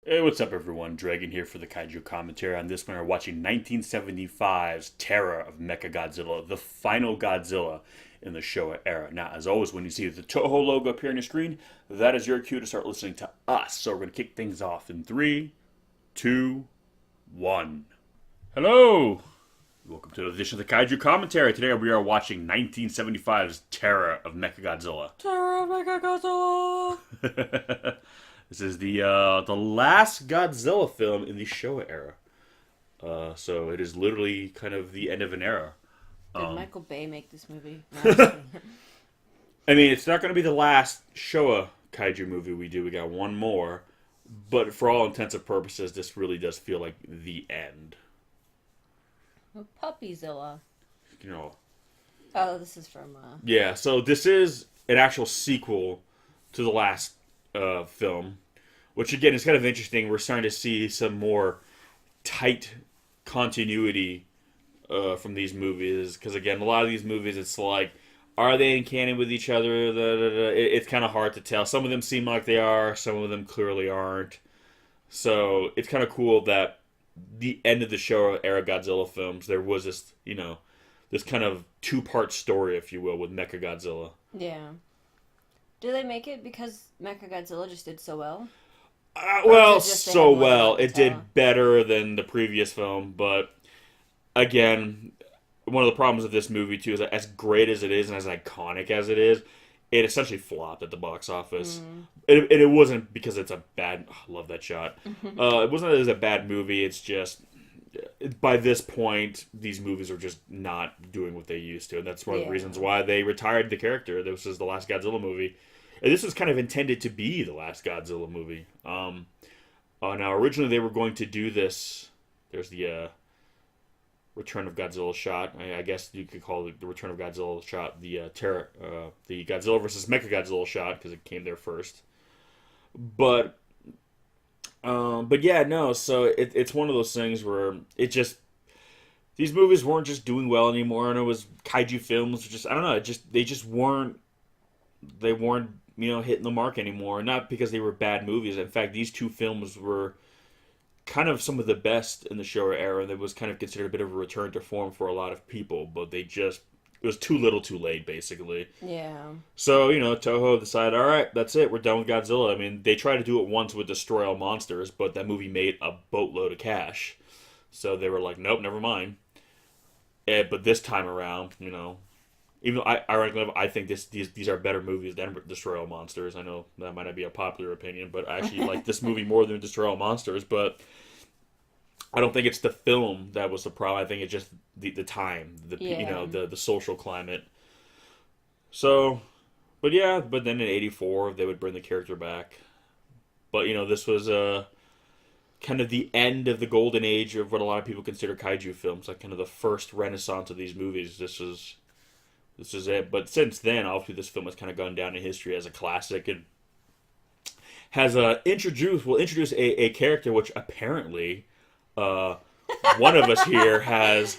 Hey, what's up, everyone? Dragon here for the KAIJU commentary. On this one, we're watching 1975's Terror of Mechagodzilla, the final Godzilla in the Showa era. Now, as always, when you see the Toho logo appear on your screen, that is your cue to start listening to us. So we're going to kick things off in 3, 2, 1. Hello! Welcome to the edition of the KAIJU commentary. Today we are watching 1975's Terror of Mechagodzilla. Terror of Mechagodzilla! This is the last Godzilla film in the Showa era. So it is literally kind of the end of an era. Did Michael Bay make this movie? No, I mean, it's not going to be the last Showa kaiju movie we do. We got one more. But for all intents and purposes, this really does feel like the end. Puppyzilla. You know. Oh, this is from... Yeah, so this is an actual sequel to the last film, which again is kind of interesting. We're starting to see some more tight continuity from these movies, because again, a lot of these movies, it's like, are they in canon with each other? It's kind of hard to tell. Some of them seem like they are, some of them clearly aren't. So it's kind of cool that the end of the Showa era Godzilla films, there was this, this kind of two-part story, if you will, with Mechagodzilla. Yeah. Do they make it because Mechagodzilla just did so well? It did better than the previous film, but again, one of the problems with this movie, too, is that as great as it is and as iconic as it is, it essentially flopped at the box office. It wasn't because it's a bad... I love that shot. It wasn't that it was a bad movie, it's just... By this point, these movies are just not doing what they used to, and that's one of the reasons why they retired the character. This was the last Godzilla movie. And this was kind of intended to be the last Godzilla movie. Now, originally they were going to do this... There's the Return of Godzilla shot. I guess you could call it the Return of Godzilla shot. The the Godzilla versus Mechagodzilla shot, because it came there first. But yeah, no. So it's one of those things where it just... These movies weren't just doing well anymore, and it was kaiju films. Just, I don't know. They just weren't... They weren't, hitting the mark anymore. Not because they were bad movies. In fact, these two films were kind of some of the best in the Showa era. That was kind of considered a bit of a return to form for a lot of people. But it was too little too late, basically. Yeah. So, Toho decided, all right, that's it. We're done with Godzilla. I mean, they tried to do it once with Destroy All Monsters, but that movie made a boatload of cash. So they were like, nope, never mind. But this time around, even though ironically, I think these are better movies than Destroy All Monsters. I know that might not be a popular opinion, but I actually like this movie more than Destroy All Monsters. But I don't think it's the film that was the problem. I think it's just the time, the social climate. So, but then in '84 they would bring the character back. But this was kind of the end of the golden age of what a lot of people consider kaiju films, like kind of the first renaissance of these movies. This is it. But since then, obviously, this film has kind of gone down in history as a classic. It has introduce a character which apparently one of us here has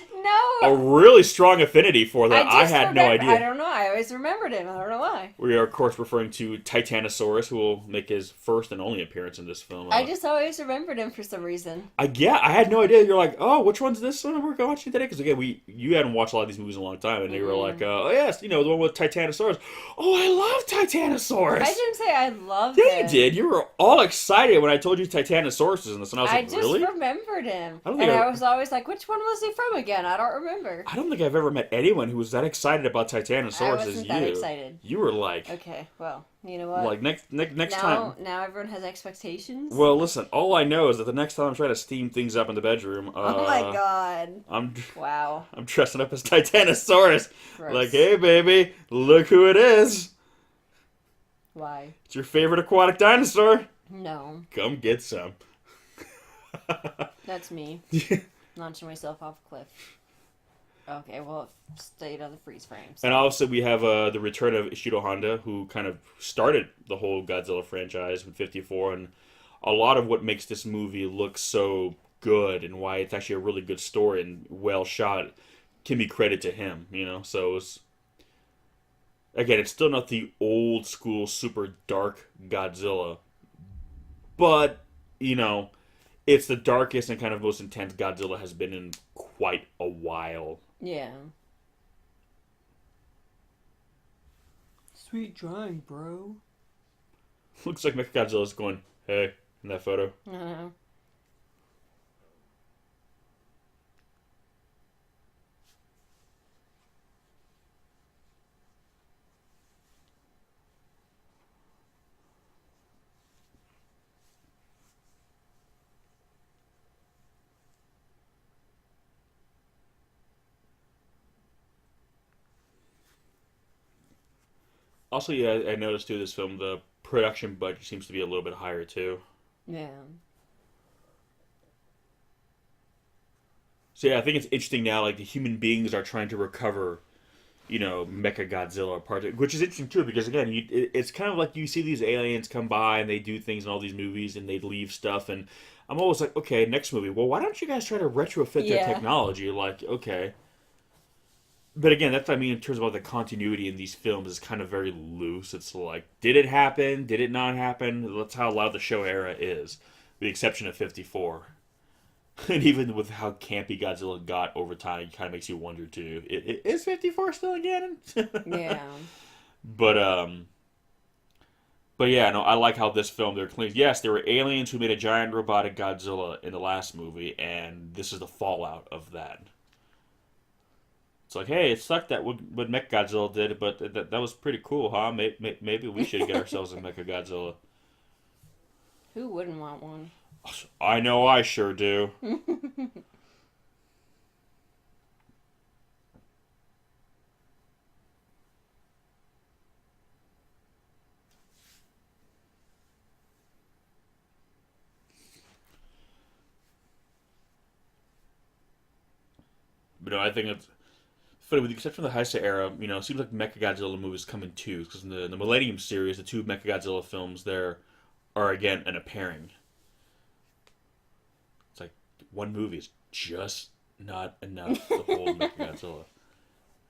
a really strong affinity for that. I had no idea. I don't know. I always remembered him. I don't know why. We are, of course, referring to Titanosaurus, who will make his first and only appearance in this film. I just always remembered him for some reason. I had no idea. You're like, oh, which one's this one we're watching today? Because again, you hadn't watched a lot of these movies in a long time, and they were like, oh yes, the one with Titanosaurus. Oh, I love Titanosaurus. I didn't say I loved him. Yeah, you did. You were all excited when I told you Titanosaurus was in this, and I was like, really? I just remembered him. I was always like, which one was he from again? I don't remember. I don't think I've ever met anyone who was that excited about Titanosaurus as you. I wasn't that excited. You were like... Okay, well, you know what? Like, next time... Now everyone has expectations? Well, listen, all I know is that the next time I'm trying to steam things up in the bedroom... oh my god. Wow. I'm dressing up as Titanosaurus. Gross. Like, hey, baby, look who it is. Why? It's your favorite aquatic dinosaur. No. Come get some. That's me. Launching myself off a cliff. Okay, well, stayed on the freeze frame. So. And also we have the return of Ishiro Honda, who kind of started the whole Godzilla franchise in '54, and a lot of what makes this movie look so good and why it's actually a really good story and well shot can be credited to him, So it's Again, it's still not the old school, super dark Godzilla, but you know, it's the darkest and kind of most intense Godzilla has been in quite a while. Yeah. Sweet drawing, bro. Looks like Mechagodzilla's going, hey, in that photo. I don't know. Also, yeah, I noticed too this film, the production budget seems to be a little bit higher too. Yeah. So yeah, I think it's interesting now, like the human beings are trying to recover, Mecha Godzilla part, which is interesting too because again, it's kind of like you see these aliens come by and they do things in all these movies and they leave stuff, and I'm always like, okay, next movie, well, why don't you guys try to retrofit their Yeah. technology? Like, okay, but again, that's what I mean in terms of the continuity in these films is kind of very loose. It's like, did it happen? Did it not happen? That's how a lot of the show era is, with the exception of 54. And even with how campy Godzilla got over time, it kind of makes you wonder too. Is 54 still a canon? Yeah. But but yeah, no, I like how this film they're clean. Yes, there were aliens who made a giant robotic Godzilla in the last movie, and this is the fallout of that. It's like, hey, it sucked that what Mechagodzilla did, but that was pretty cool, huh? Maybe we should get ourselves a Mechagodzilla. Who wouldn't want one? I know I sure do. But no, I think it's funny, with the exception of the Heisei era, it seems like Mechagodzilla movies come in twos, because in the Millennium series, the two Mechagodzilla films there are, again, in a pairing. It's like, one movie is just not enough to hold Mechagodzilla.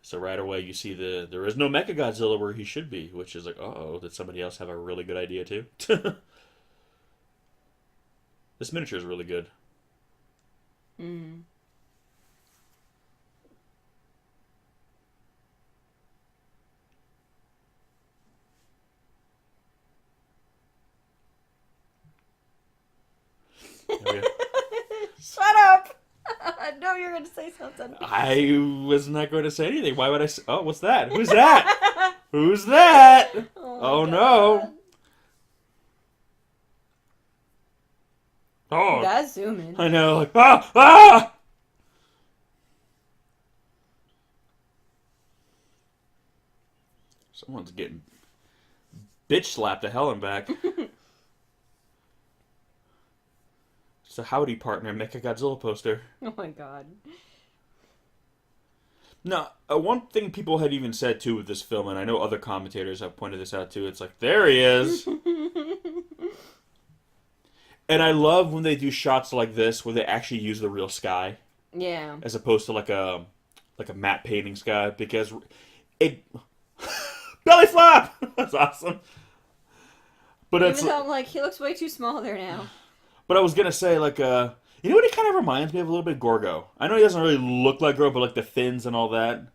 So right away you see there is no Mechagodzilla where he should be, which is like, uh-oh, did somebody else have a really good idea too? This miniature is really good. Mm. There we go. Shut up! I know you're going to say something. I was not going to say anything. Why would I say... Oh, what's that? Who's that? Who's that? Oh, my no. God. Oh, That's zooming. I know. Like, ah! Ah! Someone's getting bitch slapped to hell and back. It's a howdy partner Mechagodzilla poster. Oh my God. Now, one thing people had even said too with this film, and I know other commentators have pointed this out too, it's like, there he is. And I love when they do shots like this where they actually use the real sky Yeah. as opposed to like a matte painting sky, because it belly flap. That's awesome. But Even it's though I'm like, he looks way too small there now. but I was gonna say like you know what he kind of reminds me of a little bit? Gorgo. I know he doesn't really look like Gorgo, but like the fins and all that.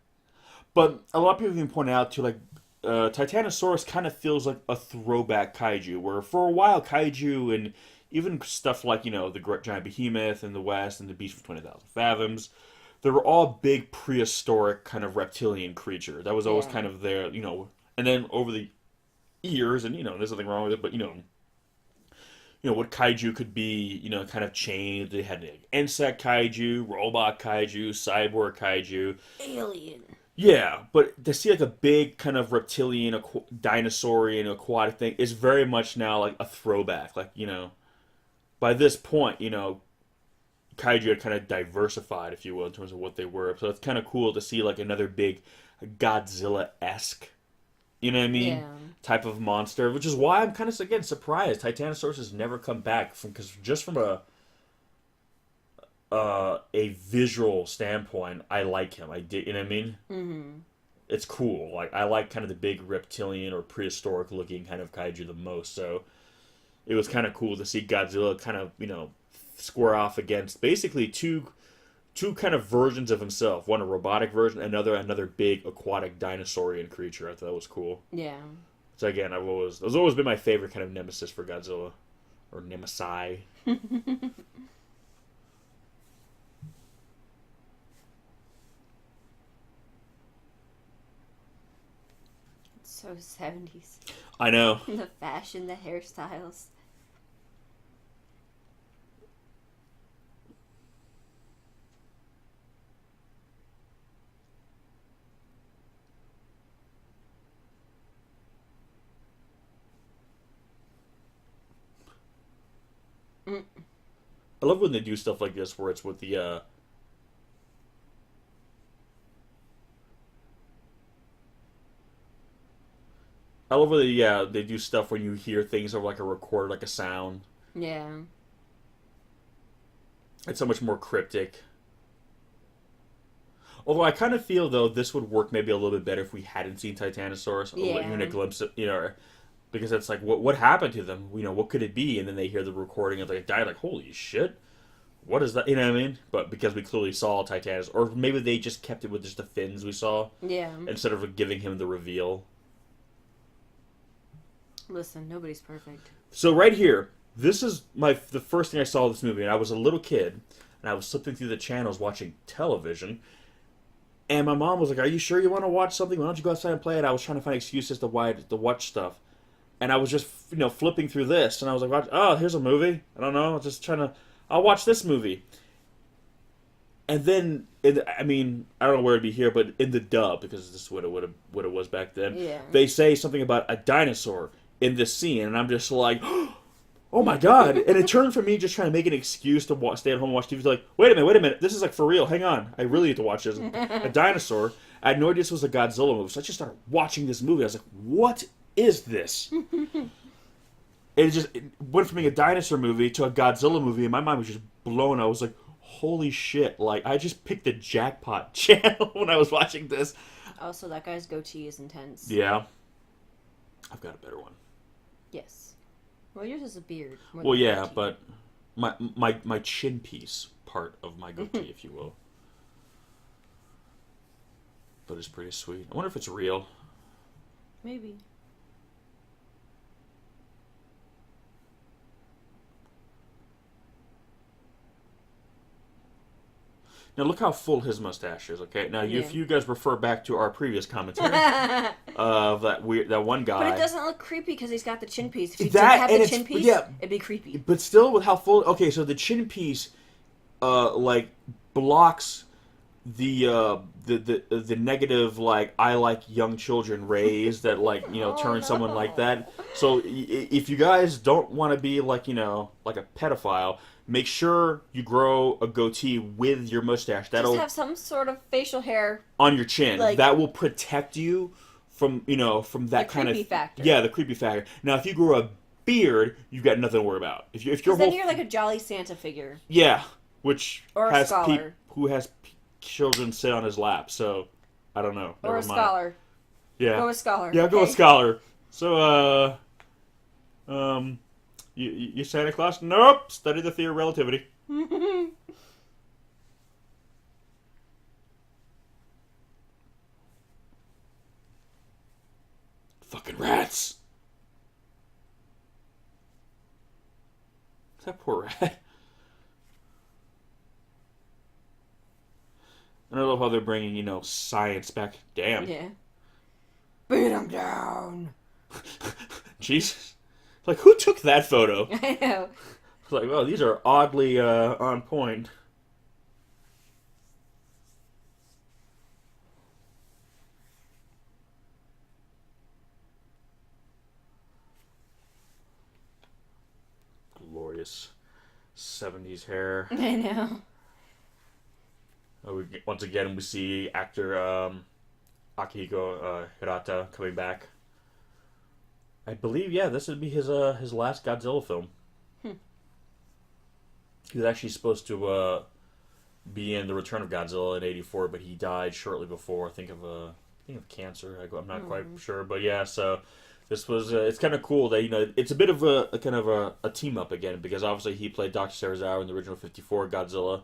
But a lot of people even point out to like Titanosaurus kind of feels like a throwback kaiju, where for a while kaiju and even stuff like the giant behemoth in the West and the beast from 20,000 fathoms, they were all big prehistoric kind of reptilian creature. That was always Yeah. kind of there, And then over the years, and there's nothing wrong with it, but what kaiju could be, kind of changed. They had insect kaiju, robot kaiju, cyborg kaiju. Alien. Yeah, but to see like a big kind of reptilian, dinosaurian, aquatic thing is very much now like a throwback. Like, by this point, kaiju had kind of diversified, if you will, in terms of what they were. So it's kind of cool to see like another big Godzilla-esque, you know what I mean? Yeah. Type of monster, which is why I'm kind of again surprised Titanosaurus has never come back because just from a visual standpoint, I like him. I did, you know what I mean? Mm-hmm. It's cool. Like I like kind of the big reptilian or prehistoric looking kind of kaiju the most. So it was kind of cool to see Godzilla kind of, square off against basically two kind of versions of himself. One a robotic version, another big aquatic dinosaurian creature. I thought that was cool. Yeah. So again, it's always been my favorite kind of nemesis for Godzilla, or nemesi. So 70s. I know. The fashion, the hairstyles. I love when they do stuff like this where it's with the I love when they do stuff when you hear things over like a recorder, like a sound. Yeah. It's so much more cryptic. Although I kind of feel though this would work maybe a little bit better if we hadn't seen Titanosaurus, or even a glimpse of, because it's like what happened to them? What could it be? And then they hear the recording of like a guy, like, holy shit, what is that? You know what I mean? But because we clearly saw Titanosaurus, or maybe they just kept it with just the fins we saw, Yeah. instead of giving him the reveal. Listen, nobody's perfect. So right here, this is the first thing I saw of this movie, and I was a little kid, and I was flipping through the channels watching television, and my mom was like, "Are you sure you want to watch something? Why don't you go outside and play it?" I was trying to find excuses to watch stuff, and I was just flipping through this, and I was like, "Oh, here's a movie. I don't know, I'll watch this movie." And then, I don't know where it'd be here, but in the dub, because this is what it was back then, Yeah. they say something about a dinosaur in this scene, and I'm just like, oh my god. And it turned from me just trying to make an excuse to stay at home and watch TV to like, wait a minute, this is like for real, hang on, I really need to watch this. A dinosaur. I had no idea this was a Godzilla movie, so I just started watching this movie. I was like, what is this? It went from being a dinosaur movie to a Godzilla movie, and my mind was just blown. I was like, holy shit, like, I just picked the jackpot channel when I was watching this. Also, that guy's goatee is intense. Yeah. I've got a better one. Yes. Well, yours is a beard. Well, yeah, but my chin piece part of my goatee, if you will. But it's pretty sweet. I wonder if it's real. Maybe. Now look how full his mustache is. Okay, now if you guys refer back to our previous commentary of that one guy, but it doesn't look creepy because he's got the chin piece. If you that, didn't have the chin piece, it'd be creepy. But still, with how full, okay, so the chin piece, like blocks the negative, like, I like young children rays that, like, turn someone like that. So if you guys don't want to be like like a pedophile, make sure you grow a goatee with your mustache. That'll just have some sort of facial hair on your chin. like, that will protect you from from that kind of factor. Yeah, the creepy factor. Now, if you grow a beard, you've got nothing to worry about. If you're then you're like a jolly Santa figure. Yeah, which or has a scholar who has children sit on his lap. So I don't know. Or a scholar. Yeah, go with scholar. Yeah, go with scholar. So you Santa Claus? Nope. Study the theory of relativity. Fucking rats. That poor rat. And I love how they're bringing, science back. Damn. Yeah. Beat him down. Jesus. Like, who took that photo? I know. It's like, oh, these are oddly on point. Glorious 70s hair. I know. Once again, we see actor Akihiko Hirata coming back. I believe, this would be his last Godzilla film. He was actually supposed to be in The Return of Godzilla in '84, but he died shortly before. I think of cancer. I'm not quite sure, but yeah. So This was it's kind of cool that it's a bit of a kind of a team up again because obviously he played Dr. Serizawa in the original '54 Godzilla,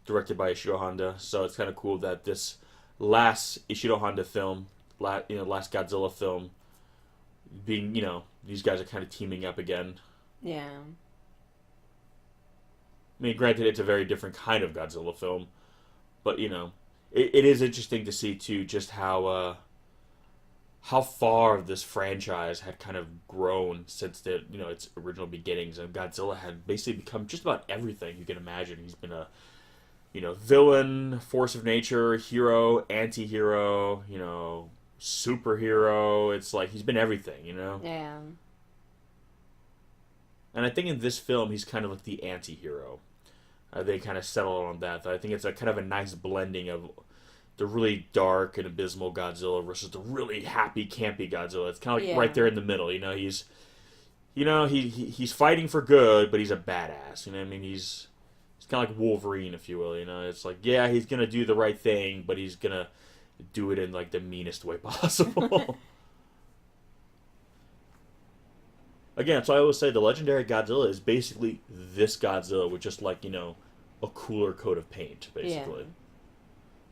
directed by Ishiro Honda. So it's kind of cool that this last Ishiro Honda film, last Godzilla film, being these guys are kind of teaming up again. Yeah. I mean, granted, it's a very different kind of Godzilla film, but it is interesting to see too just how far this franchise had kind of grown since its original beginnings, and Godzilla had basically become just about everything you can imagine. He's been a villain, force of nature, hero, anti-hero, superhero. It's like he's been everything, Yeah. And I think in this film he's kind of like the anti-hero. They kind of settle on that. I think it's a kind of a nice blending of the really dark and abysmal Godzilla versus the really happy, campy Godzilla. It's kind of like right there in the middle. He's he's fighting for good, but he's a badass. I mean, he's kind of like Wolverine, if you will. It's like, yeah, he's gonna do the right thing, but he's gonna do it in like the meanest way possible. Again, so I always say the legendary Godzilla is basically this Godzilla with just like a cooler coat of paint, basically. Yeah.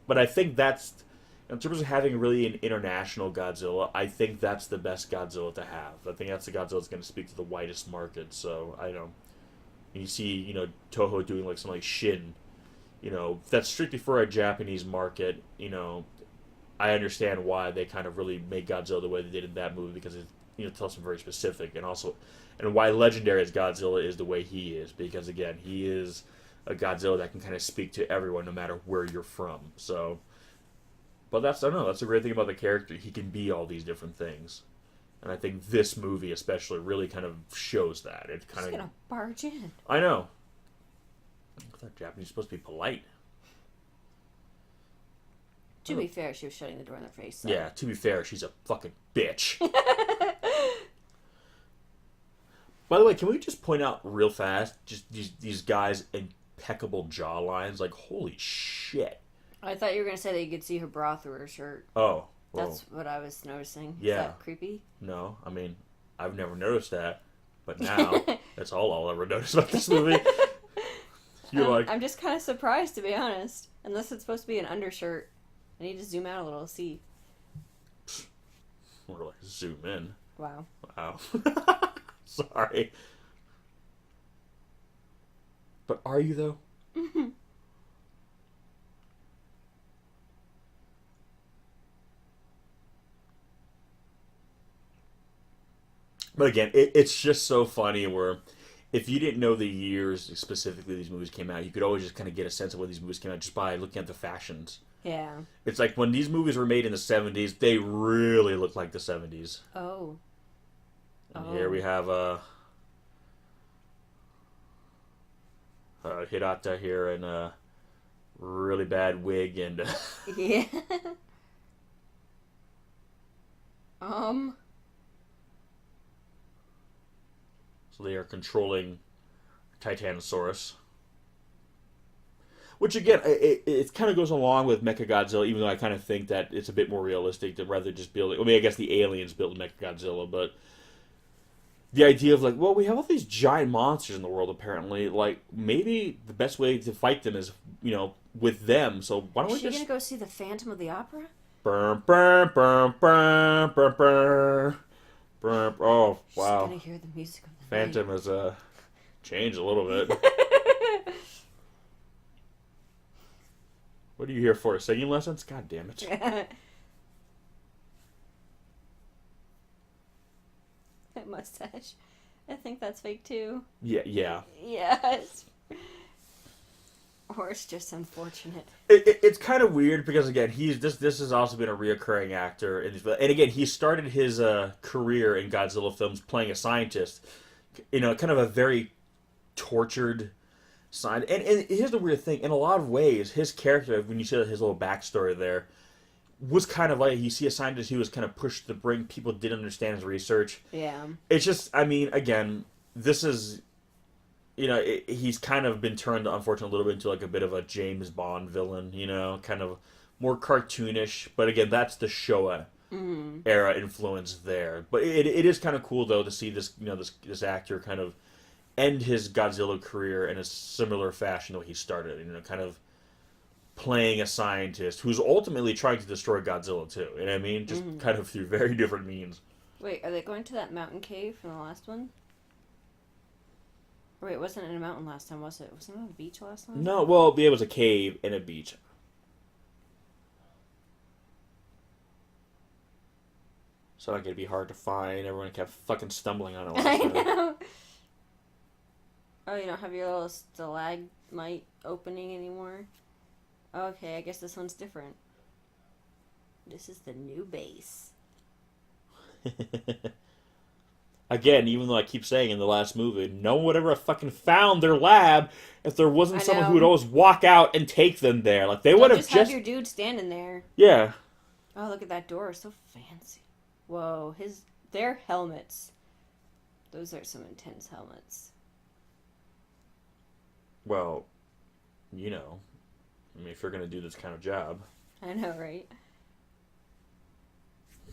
But I think that's, in terms of having really an international Godzilla, I think that's the best Godzilla to have. I think that's the Godzilla that's going to speak to the widest market. So I know, you see, Toho doing like something like Shin, that's strictly for a Japanese market. I understand why they kind of really made Godzilla the way they did in that movie because it tells something very specific, and why legendary as Godzilla is the way he is, because again, he is a Godzilla that can kind of speak to everyone no matter where you're from. So, but I don't know, that's the great thing about the character. He can be all these different things, and I think this movie especially really kind of shows that. It kind of gonna barge in. I know. I thought Japanese was supposed to be polite. To be fair, she was shutting the door in their face. So. Yeah, to be fair, she's a fucking bitch. By the way, can we just point out real fast, just these guys' impeccable jaw lines? Like, holy shit. I thought you were going to say that you could see her bra through her shirt. Oh. Well, that's what I was noticing. Yeah. Is that creepy? No, I mean, I've never noticed that. But now, that's all I'll ever notice about this movie. I'm just kind of surprised, to be honest. Unless it's supposed to be an undershirt. I need to zoom out a little to see. Or like zoom in. Wow. Sorry. But are you, though? But again, it's just so funny where if you didn't know the years specifically these movies came out, you could always just kind of get a sense of when these movies came out just by looking at the fashions. Yeah. It's like when these movies were made in the 70s, they really look like the 70s. Oh. And here we have Hirata here in a really bad wig and... Yeah. So they are controlling Titanosaurus. Which, again, it kind of goes along with Mechagodzilla, even though I kind of think that it's a bit more realistic to rather just build it. I mean, I guess the aliens built Mechagodzilla, but the idea of, like, well, we have all these giant monsters in the world, apparently. Like, maybe the best way to fight them is, with them. So why don't we just... Is she going to go see the Phantom of the Opera? Burr, burr, burr, burr, burr, burr. Burr. Oh, wow. She's going to hear the music of the Phantom night. has changed a little bit. What are you here for? Singing lessons? God damn it. That mustache. I think that's fake too. Yeah. Yes. Or it's just unfortunate. It's kind of weird because again, this has also been a reoccurring actor in these, and again, he started his career in Godzilla films playing a scientist. Kind of a very tortured side. And here's the weird thing: in a lot of ways, his character, when you see his little backstory there, was kind of like you see a scientist who was kind of pushed to the brink. People didn't understand his research. Yeah. It's just, I mean, again, this is. He's kind of been turned, unfortunately, a little bit into like a bit of a James Bond villain, kind of more cartoonish. But again, that's the Showa era influence there. But it is kind of cool though to see this this actor kind of end his Godzilla career in a similar fashion that he started. Kind of playing a scientist who's ultimately trying to destroy Godzilla too. You know what I mean? Just kind of through very different means. Wait, are they going to that mountain cave from the last one? Or wait, it wasn't in a mountain last time, was it? Wasn't it on a beach last time? No, well, it was a cave and a beach. So like it'd be hard to find. Everyone kept fucking stumbling on it last time. I know. Oh, you don't have your little stalagmite opening anymore? Okay, I guess this one's different. This is the new base. Again, even though I keep saying in the last movie, no one would ever have fucking found their lab if there wasn't someone who would always walk out and take them there. Like they would have just have your dude standing there. Yeah. Oh, look at that door. It's so fancy. Whoa, their helmets. Those are some intense helmets. Well, I mean, if you're gonna do this kind of job, I know, right?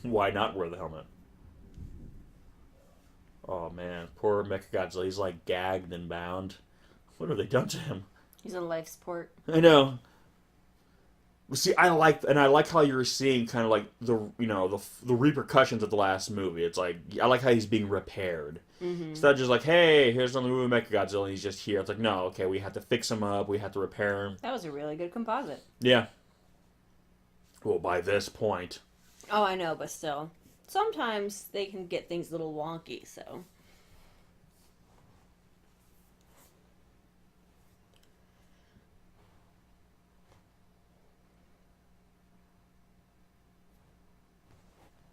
Why not wear the helmet? Oh man, poor Mechagodzilla. He's like gagged and bound. What have they done to him? He's on life support. I know. See, I like how you're seeing kind of like the repercussions of the last movie. It's like I like how he's being repaired. It's not just like, hey, here's another movie of Mechagodzilla, and he's just here. It's like, no, okay, we have to fix him up. We have to repair him. That was a really good composite. Yeah. Well, by this point. Oh, I know, but still. Sometimes they can get things a little wonky, so.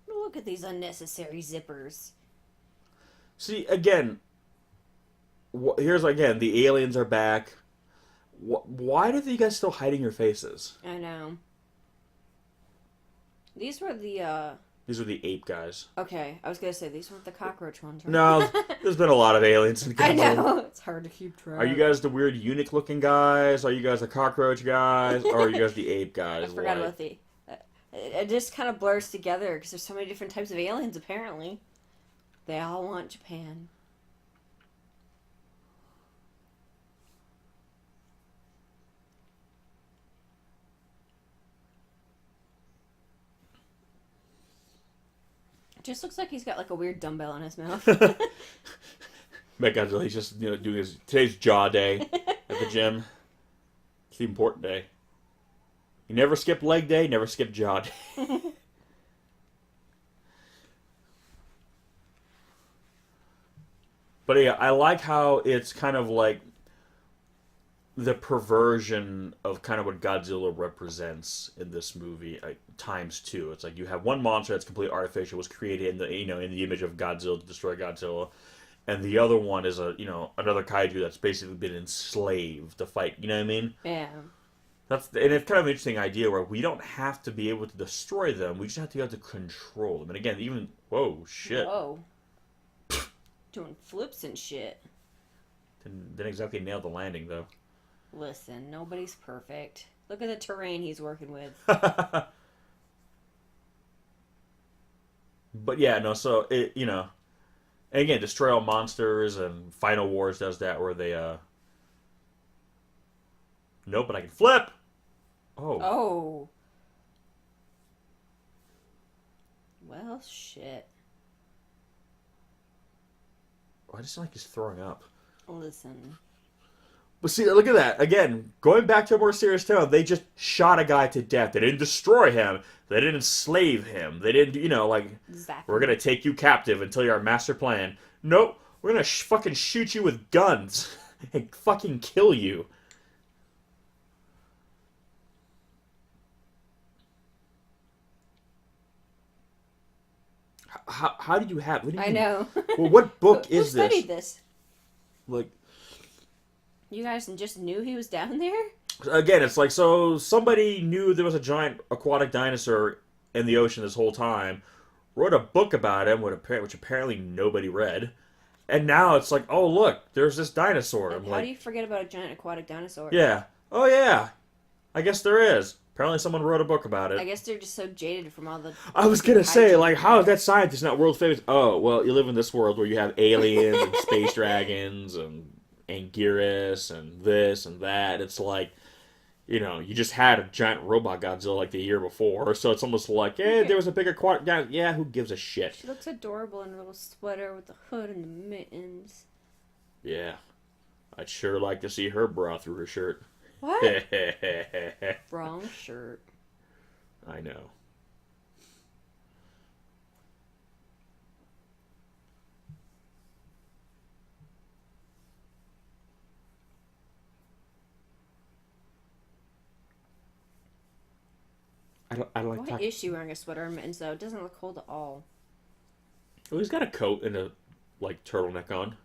Look at these unnecessary zippers. See, again, here's again, the aliens are back. Why are you guys still hiding your faces? I know. These were the, These are the ape guys. Okay, I was gonna say, these weren't the cockroach ones, right? No, there's been a lot of aliens in Godzilla. I know, it's hard to keep track. Are you guys the weird eunuch-looking guys? Are you guys the cockroach guys? Or are you guys the ape guys? I forgot about the... It just kind of blurs together, because there's so many different types of aliens, apparently. They all want Japan. It just looks like he's got like a weird dumbbell in his mouth. Mechagodzilla, he's just doing today's jaw day at the gym. It's the important day. You never skip leg day, never skip jaw day. But yeah, I like how it's kind of like the perversion of kind of what Godzilla represents in this movie, times two. It's like you have one monster that's completely artificial, was created in the in the image of Godzilla to destroy Godzilla, and the other one is another kaiju that's basically been enslaved to fight. You know what I mean? Yeah. And it's kind of an interesting idea where we don't have to be able to destroy them; we just have to be able to control them. And again, even whoa, shit. Whoa. Doing flips and shit. Didn't exactly nail the landing though. Listen, nobody's perfect. Look at the terrain he's working with. But yeah, no. So and again, Destroy All Monsters and Final Wars does that where they nope, but I can flip. Oh. Oh. Well, shit. I just sound like he's throwing up. Listen. But see, look at that. Again, going back to a more serious tone, they just shot a guy to death. They didn't destroy him. They didn't enslave him. They didn't, exactly. We're going to take you captive until you're our master plan. Nope. We're going to fucking shoot you with guns and fucking kill you. How did you have... What do you I know. Well, what book is this? Who studied this? Like... You guys just knew he was down there? Again, it's like, so somebody knew there was a giant aquatic dinosaur in the ocean this whole time, wrote a book about him, which apparently nobody read, and now it's like, oh, look, there's this dinosaur. How do you forget about a giant aquatic dinosaur? Yeah. Oh, yeah. I guess there is. Apparently, someone wrote a book about I it. guess they're just so jaded from all the. I was gonna say, kaiju like, how is movies. that scientist not world famous? Oh, well, you live in this world where you have aliens and space dragons and Anguirus and this and that. It's like, you just had a giant robot Godzilla like the year before, so it's almost like, Okay. there was a bigger quad. Yeah, who gives a shit? She looks adorable in a little sweater with the hood and the mittens. Yeah, I'd sure like to see her bra through her shirt. What? I Wrong shirt. know. I don't like Why talking. is she wearing a sweater and mittens though? It doesn't look cold at all. Oh, he's got a coat and a like turtleneck on.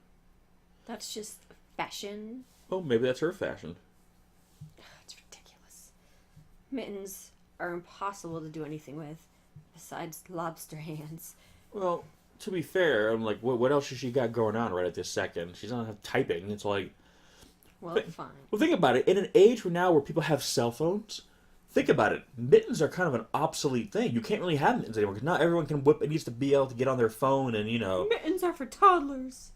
That's just fashion. Oh, maybe that's her fashion. It's ridiculous. Mittens are impossible to do anything with, besides lobster hands. Well, to be fair, I'm like, what else has she got going on right at this second? She's not typing. It's like, Well, But- fine. well, think about it. In an age now where people have cell phones, think about it. Mittens are kind of an obsolete thing. You can't really have mittens anymore because not everyone can whip. It needs to be able to get on their phone, and Mittens are for toddlers.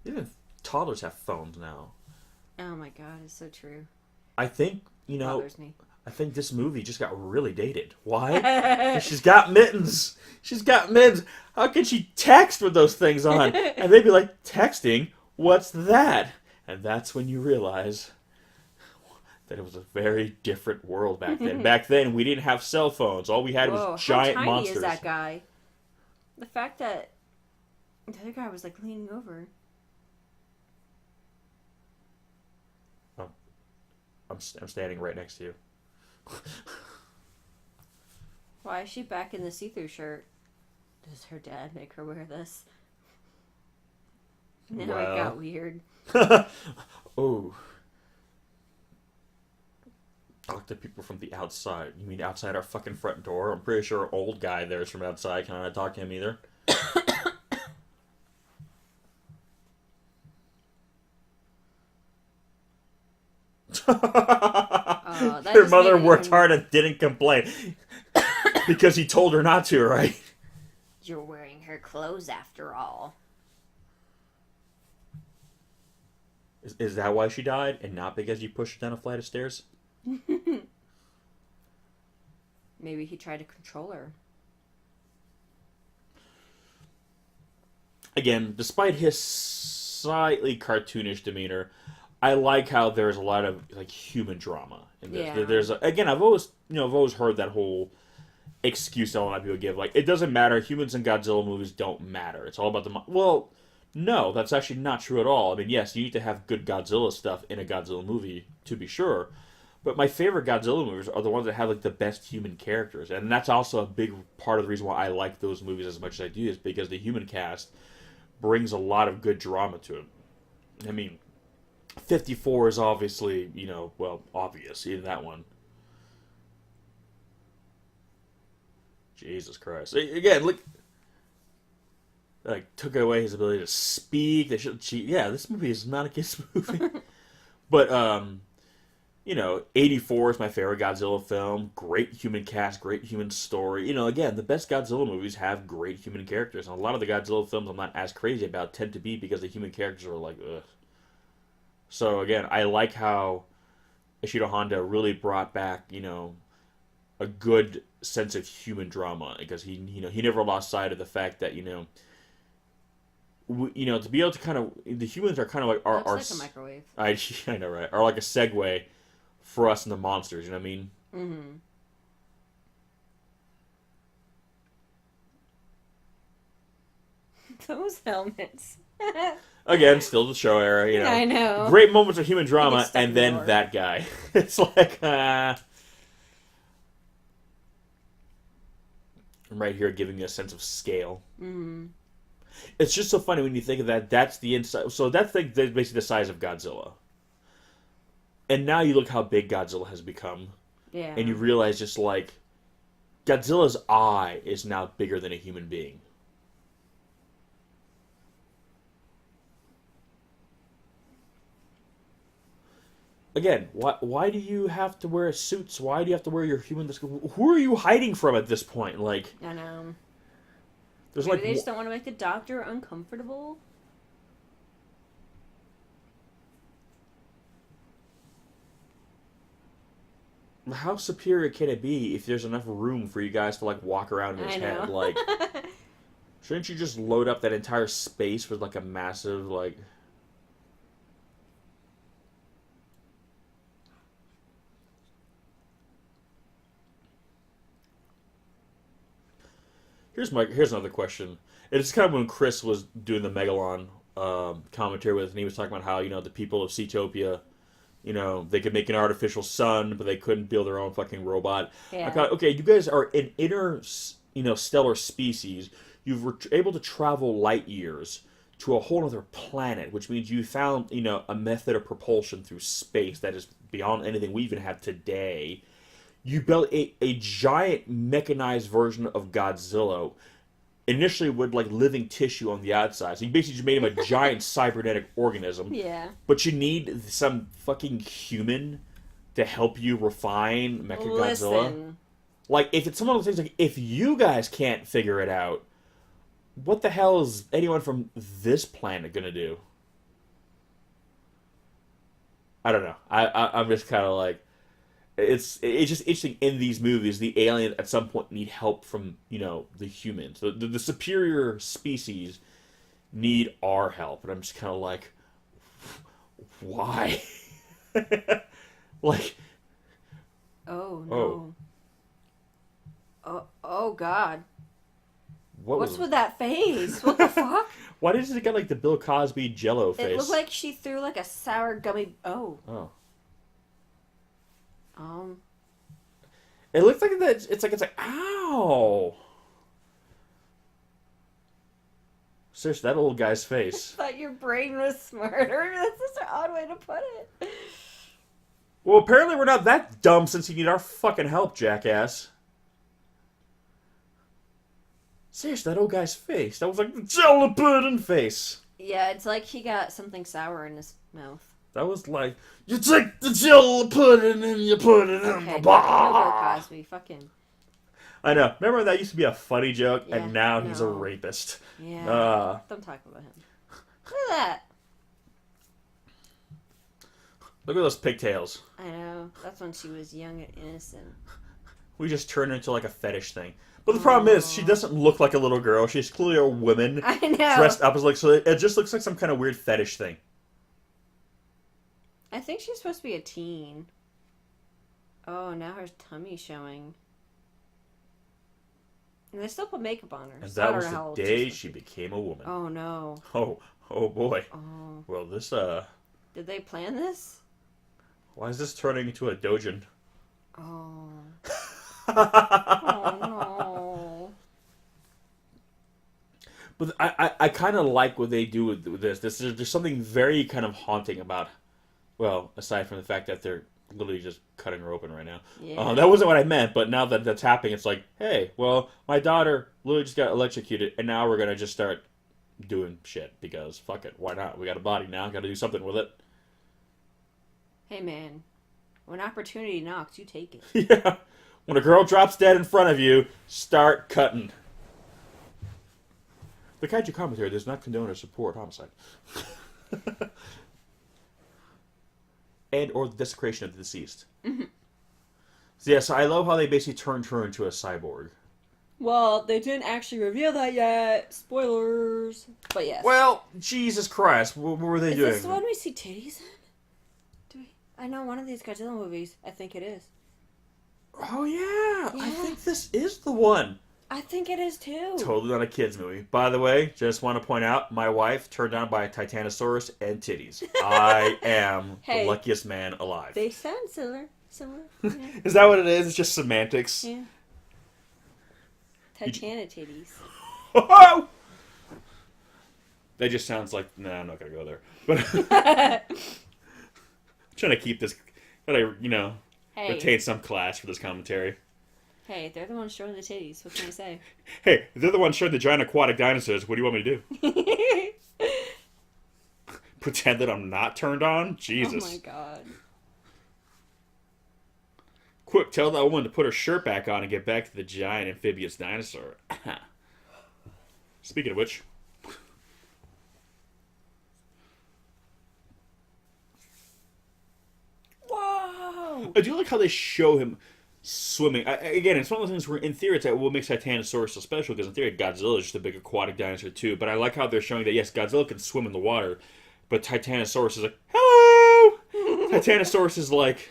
even toddlers have phones now. Oh my god, it's so true. I think Bothers me. I think this movie just got really dated. Why? 'Cause she's got mittens. She's got mittens. How can she text with those things on? And they'd be like, texting? What's that? And that's when you realize that it was a very different world back then. Back then, we didn't have cell phones. All we had Whoa, was giant how tiny monsters. is that guy? The fact that the other guy was like leaning over. I'm standing right next to you. Why is she back in the see-through shirt? Does her dad make her wear this? Now it Well. got weird. Oh. Talk to people from the outside. You mean outside our fucking front door? I'm pretty sure our old guy there is from outside. Can I not talk to him either? That Your just mother made it worked even- hard and didn't complain. Because he told her not to, right? You're wearing her clothes after all. Is that why she died? And not because you pushed her down a flight of stairs? Maybe he tried to control her. Again, despite his slightly cartoonish demeanor, I like how there's a lot of like human drama in this. Yeah. There's again, I've always heard that whole excuse that a lot of people give, like it doesn't matter. Humans in Godzilla movies don't matter. It's all about the well, no, that's actually not true at all. I mean, yes, you need to have good Godzilla stuff in a Godzilla movie to be sure, but my favorite Godzilla movies are the ones that have like the best human characters, and that's also a big part of the reason why I like those movies as much as I do is because the human cast brings a lot of good drama to it. I mean, 54 is obviously, obvious in that one. Jesus Christ. Again, look, like, took away his ability to speak. They should cheat. Yeah, this movie is not a kid's movie. But, 84 is my favorite Godzilla film. Great human cast, great human story. Again, the best Godzilla movies have great human characters. And a lot of the Godzilla films I'm not as crazy about tend to be because the human characters are like, ugh. So, again, I like how Ishiro Honda really brought back, a good sense of human drama because he never lost sight of the fact that, to be able to kind of, the humans are kind of like Looks like a microwave. I know, right? Are like a segue for us and the monsters, you know what I mean? Mm-hmm. Those helmets. Again, still the show era, I know. Great moments of human drama, stuck in and the then door. that guy. It's like, I'm right here giving you a sense of scale. Mm-hmm. It's just so funny when you think of that. That's the inside. So that's basically the size of Godzilla. And now you look how big Godzilla has become, Yeah. and you realize just like Godzilla's eye is now bigger than a human being. again, why do you have to wear suits? Why do you have to wear your human? Who are you hiding from at this point? Like, I know. there's Maybe like they just don't want to make the doctor uncomfortable. how superior can it be if there's enough room for you guys to like walk around in his I know. head? Like, shouldn't you just load up that entire space with like a massive like? Here's another question. It's kind of when Chris was doing the Megalon commentary with, and he was talking about how the people of Seatopia, they could make an artificial sun, but they couldn't build their own fucking robot. Yeah. I thought, okay, you guys are an stellar species. You were able to travel light years to a whole other planet, which means you found a method of propulsion through space that is beyond anything we even have today. You built a giant mechanized version of Godzilla, initially with like living tissue on the outside. So you basically just made him a giant cybernetic organism. Yeah. But you need some fucking human to help you refine Mechagodzilla. Listen. Like, if it's some of those things, like, if you guys can't figure it out, what the hell is anyone from this planet gonna do? I don't know. I'm just kind of like, it's just interesting in these movies. The alien at some point need help from the humans. The superior species need our help, and I'm just kind of like, why? Like, Oh no. Oh God. What's with that face? What the fuck? Why does it got like the Bill Cosby Jello face? It looked like she threw like a sour gummy. Oh. Oh. It looks like that. It's like ow. Seriously, that old guy's face. I thought your brain was smarter. That's such an odd way to put it. Well, apparently we're not that dumb since you need our fucking help, jackass. Seriously, that old guy's face. That was like the jello pudding face. Yeah, it's like he got something sour in his mouth. That was like, you take the jello pudding and you put it in the bar. No Bill Cosby, fucking. I know. Remember that used to be a funny joke, Yeah, and now he's a rapist. Yeah. Don't talk about him. Look at that. Look at those pigtails. I know. That's when she was young and innocent. We just turned her into like a fetish thing. But the problem is, she doesn't look like a little girl. She's clearly a woman I know. dressed up as like, so it just looks like some kind of weird fetish thing. I think she's supposed to be a teen. Oh, now her tummy's showing. And they still put makeup on her. And So I that don't was know how the old day she's she became a woman. Oh no. Oh boy. Oh. Well, this, Did they plan this? why is this turning into a dojin? Oh. Oh no. But I kind of like what they do with this. There's something very kind of haunting about, well, aside from the fact that they're literally just cutting her open right now. Yeah. That wasn't what I meant, but now that that's happening, it's like, hey, well, my daughter literally just got electrocuted, and now we're going to just start doing shit, because fuck it, why not? We got a body now, got to do something with it. Hey man, when opportunity knocks, you take it. Yeah. When a girl drops dead in front of you, start cutting. The KAIJU commentary does not condone or support homicide. And or the desecration of the deceased. Mm-hmm. So yeah, so I love how they basically turned her into a cyborg. Well, they didn't actually reveal that yet. Spoilers. But yes. Well, Jesus Christ, what were they doing? Is this the one we see titties in? Do we? I know one of these Godzilla movies. I think it is. Oh yeah, I Yeah. think this is the one. I think it is too. Totally not a kid's movie. By the way, just want to point out, my wife turned on by a Titanosaurus and titties. I am Hey. the luckiest man alive. They sound similar. Yeah. Is that what it is? It's just semantics? Yeah. Titana titties. Oh! That just sounds like, nah, I'm not going to go there. But I'm trying to keep this, gotta, Hey. retain some class for this commentary. Hey, they're the ones showing the titties. What can I say? Hey, they're the ones showing the giant aquatic dinosaurs. What do you want me to do? Pretend that I'm not turned on? Jesus. Oh my god. Quick, tell that woman to put her shirt back on and get back to the giant amphibious dinosaur. Speaking of which... Whoa! I do like how they show him swimming. Again, it's one of those things where, in theory, it's like, what makes Titanosaurus so special, because in theory, Godzilla is just a big aquatic dinosaur, too. But I like how they're showing that, yes, Godzilla can swim in the water, but Titanosaurus is like, hello! Titanosaurus is, like,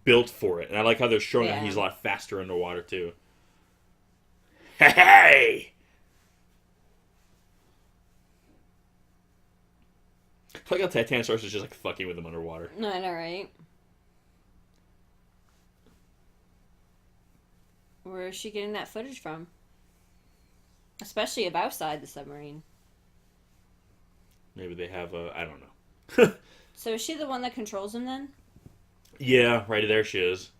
built for it. And I like how they're showing that he's a lot faster underwater, too. Hey! I like how Titanosaurus is just, like, fucking with him underwater. No, I know, right? Where is she getting that footage from? Especially of outside the submarine. Maybe they have a... I don't know. So is she the one that controls him then? Yeah, right there she is.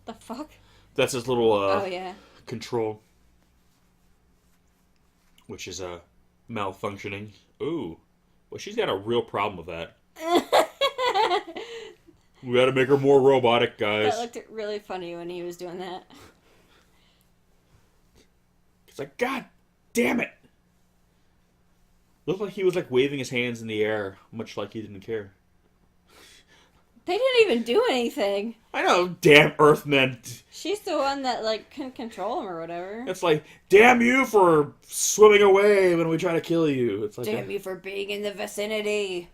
The fuck? That's his little oh, yeah. control. Which is malfunctioning. Ooh. Well, she's got a real problem with that. We gotta make her more robotic, guys. That looked really funny when he was doing that. It's like, God damn it! Looked like he was like waving his hands in the air, much like he didn't care. They didn't even do anything. I know, damn Earthmen. She's the one that like can control him or whatever. It's like, damn you for swimming away when we try to kill you. It's like, damn you for being in the vicinity.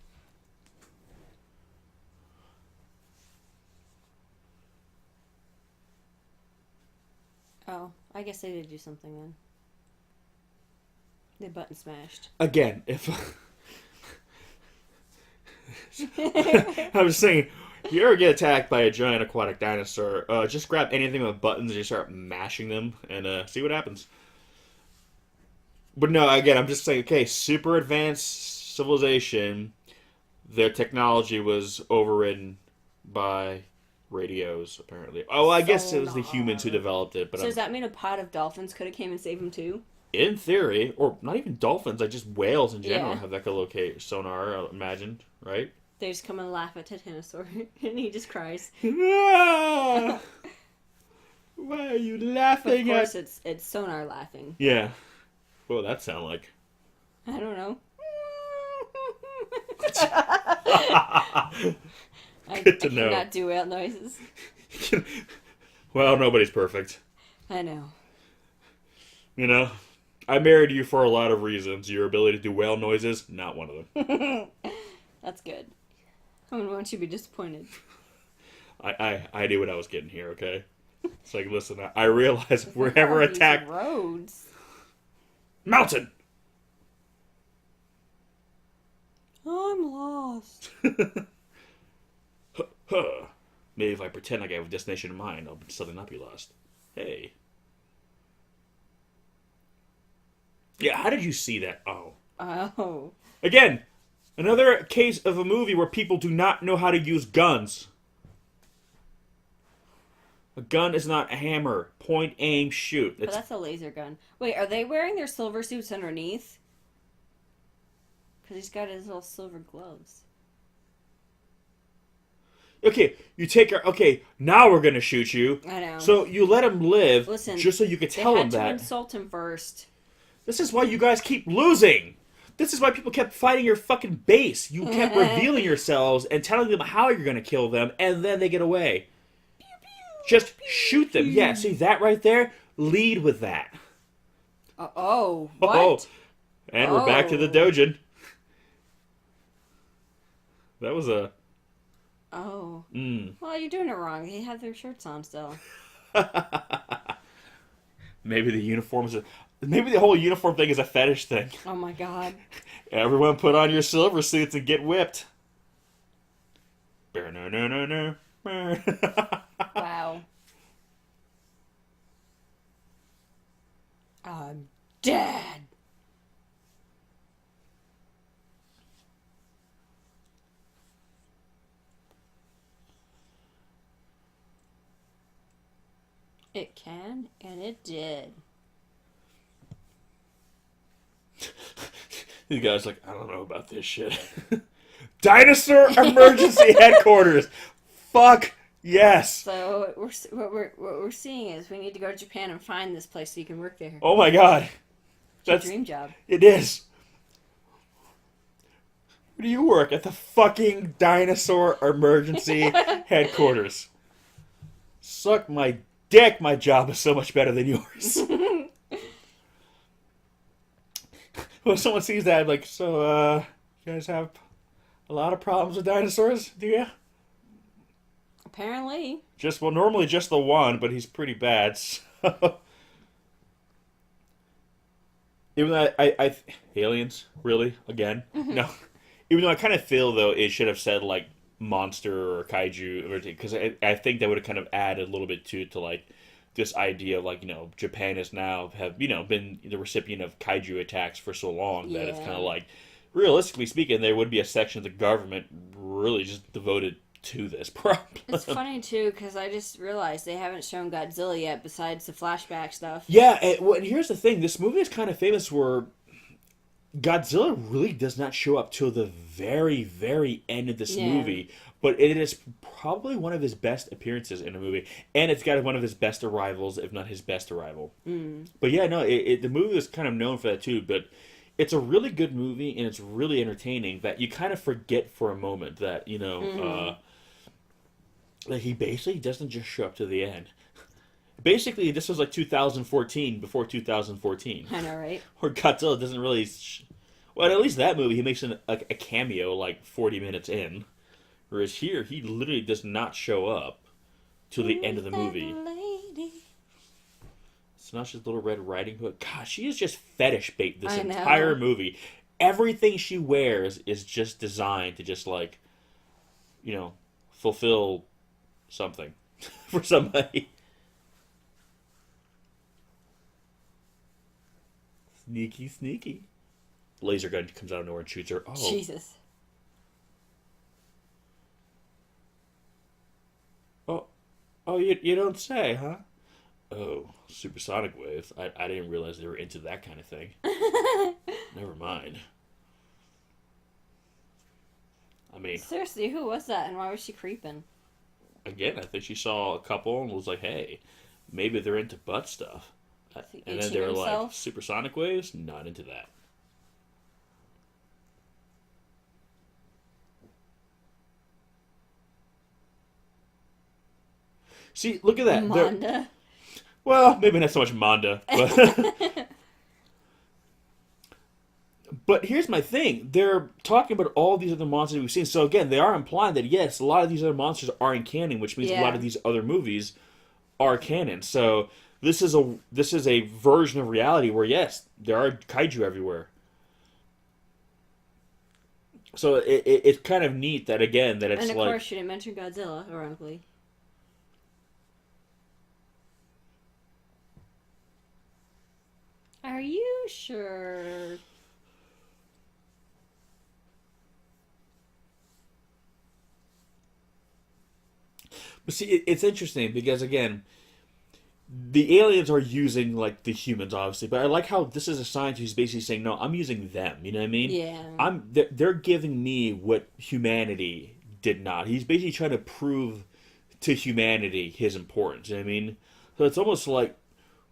Oh, I guess they did do something then. The button smashed. Again, if I was saying, if you ever get attacked by a giant aquatic dinosaur, just grab anything with buttons and you start mashing them and see what happens. But no, again, I'm just saying, okay, super advanced civilization, their technology was overridden by radios, apparently. Oh, I guess it was the humans who developed it. But so does that mean a pod of dolphins could have came and saved him too? In theory, or not even dolphins, like just whales in general Yeah. have echolocated sonar, I imagined, right? They just come and laugh at Titanosaur, and he just cries. Ah! Why are you laughing Of course, at... it's sonar laughing. Yeah. What would that sound like? I don't know. Good to know. I cannot do whale noises. Well, nobody's perfect. I know. You know? I married you for a lot of reasons. Your ability to do whale noises, not one of them. That's good. I wouldn't want you to be disappointed. I knew what I was getting here, okay? It's like, listen, I realize if we're ever attacked... roads. Mountain! I'm lost. Maybe if I pretend like I have a destination in mind, I'll suddenly not be lost. Hey. Yeah, how did you see that? Oh. Oh. Again, another case of a movie where people do not know how to use guns. A gun is not a hammer. Point, aim, shoot. But that's a laser gun. Wait, are they wearing their silver suits underneath? Because he's got his little silver gloves. Okay, you take her. Okay, now we're gonna shoot you. I know. So you let him live, Listen, just so you could tell they him had to that. insult him first. This is why you guys keep losing. This is why people kept fighting your fucking base. You kept revealing yourselves and telling them how you're gonna kill them, and then they get away. Pew, pew, just shoot them. Yeah, see that right there? Lead with that. What? Oh, and we're back to the doujin. That was a... Oh. Well, you're doing it wrong. They have their shirts on still. Maybe the uniforms are... Maybe the whole uniform thing is a fetish thing. Oh my god. Everyone put on your silver suits and get whipped. Wow. I'm dead. It can, and it did. The guy's like, I don't know about this shit. Dinosaur Emergency Headquarters. Fuck yes. So what we're seeing is we need to go to Japan and find this place so you can work there. Oh my god. It's a dream job. It is. Where do you work? At the fucking Dinosaur Emergency Headquarters. Suck my dick. My job is so much better than yours. When someone sees that, I'm like, so, you guys have a lot of problems with dinosaurs, do you? Apparently. Normally just the one, but he's pretty bad, so... Even though aliens? Really? Again? Mm-hmm. No. Even though I kind of feel, though, it should have said, like, monster or kaiju, because I think that would have kind of added a little bit to, like, this idea of, like, Japan has now been the recipient of kaiju attacks for so long that it's kind of like, realistically speaking, there would be a section of the government really just devoted to this problem. It's funny, too, because I just realized they haven't shown Godzilla yet besides the flashback stuff. Yeah, and here's the thing. This movie is kind of famous where Godzilla really does not show up till the very, very end of this movie. But it is probably one of his best appearances in a movie. And it's got one of his best arrivals, if not his best arrival. But yeah, no, the movie is kind of known for that too. But it's a really good movie, and it's really entertaining that you kind of forget for a moment that, that he basically doesn't just show up to the end. Basically, this was like 2014 before 2014. I know, right? Where Godzilla doesn't really... Well, at least that movie, he makes a cameo like 40 minutes in. Whereas here, he literally does not show up till the end of the movie. It's not just Little Red Riding Hood. God, she is just fetish bait this entire movie. Everything she wears is just designed to just, like, fulfill something for somebody. Sneaky, sneaky. Laser gun comes out of nowhere and shoots her. Oh, Jesus. Oh, you don't say, huh? Oh, supersonic waves. I didn't realize they were into that kind of thing. Never mind. I mean... Seriously, who was that and why was she creeping? Again, I think she saw a couple and was like, hey, maybe they're into butt stuff. And then they were like, supersonic waves? Not into that. See, look at that. Manda. Well, maybe not so much Manda. But, but here's my thing. They're talking about all these other monsters we've seen. So again, they are implying that, yes, a lot of these other monsters are in canon, which means a lot of these other movies are canon. So this is a version of reality where, yes, there are kaiju everywhere. So it's kind of neat that, again, that it's like... And of course, you didn't mention Godzilla, ironically. Are you sure? But see, it's interesting because, again, the aliens are using, like, the humans, obviously. But I like how this is a scientist who's basically saying, no, I'm using them. You know what I mean? Yeah. They're giving me what humanity did not. He's basically trying to prove to humanity his importance. You know what I mean? So it's almost like,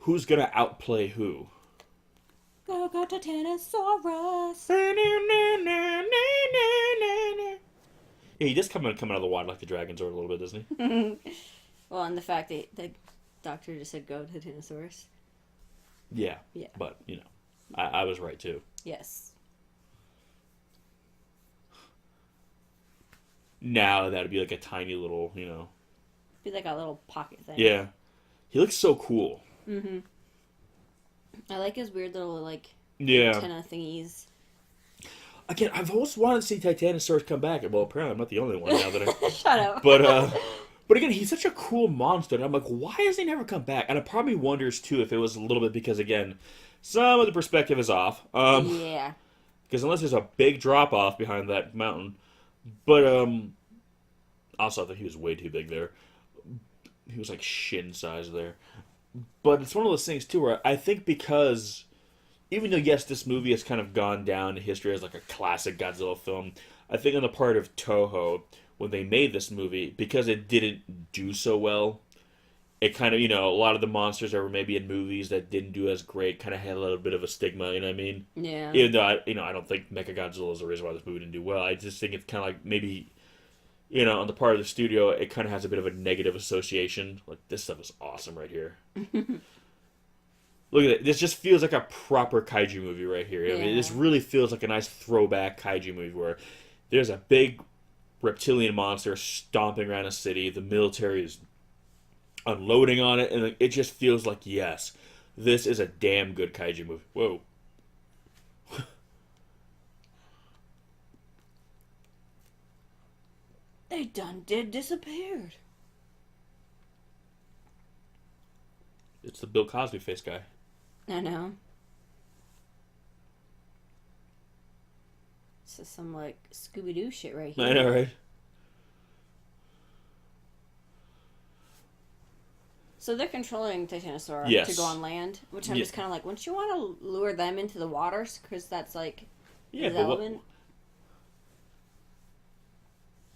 who's going to outplay who? Go to Tyrannosaurus. Yeah, he does come out of the water like the Dragon Zord a little bit, doesn't he? Well, and the fact that the doctor just said go to Tyrannosaurus. Yeah. Yeah. But, I was right, too. Yes. Now, that'd be like a tiny little, Be like a little pocket thing. Yeah. He looks so cool. Mm-hmm. I like his weird little, like, yeah, antenna thingies. Again, I've always wanted to see Titanosaurus come back. Well, apparently I'm not the only one now that I... Shut up. But again, he's such a cool monster. And I'm like, why has he never come back? And it probably wonders, too, if it was a little bit because, again, some of the perspective is off. Yeah. Because unless there's a big drop-off behind that mountain. But, also, I thought he was way too big there. He was, like, shin size there. But it's one of those things, too, where I think because even though yes, this movie has kind of gone down in history as like a classic Godzilla film, I think on the part of Toho when they made this movie, because it didn't do so well, it kind of, a lot of the monsters that were maybe in movies that didn't do as great kind of had a little bit of a stigma, you know what I mean? Yeah. Even though I don't think Mechagodzilla is the reason why this movie didn't do well. I just think it's kind of like maybe, on the part of the studio, it kind of has a bit of a negative association. Like, this stuff is awesome right here. Look at it. This just feels like a proper kaiju movie right here. I mean, this really feels like a nice throwback kaiju movie where there's a big reptilian monster stomping around a city. The military is unloading on it, and it just feels like, yes, this is a damn good kaiju movie. Whoa. They done disappeared. It's the Bill Cosby face guy. I know. This is some, like, Scooby-Doo shit right here. I know, right? So they're controlling Titanosaur Yes. to go on land, which I'm just kind of like, wouldn't you want to lure them into the waters? Because that's, like, his element.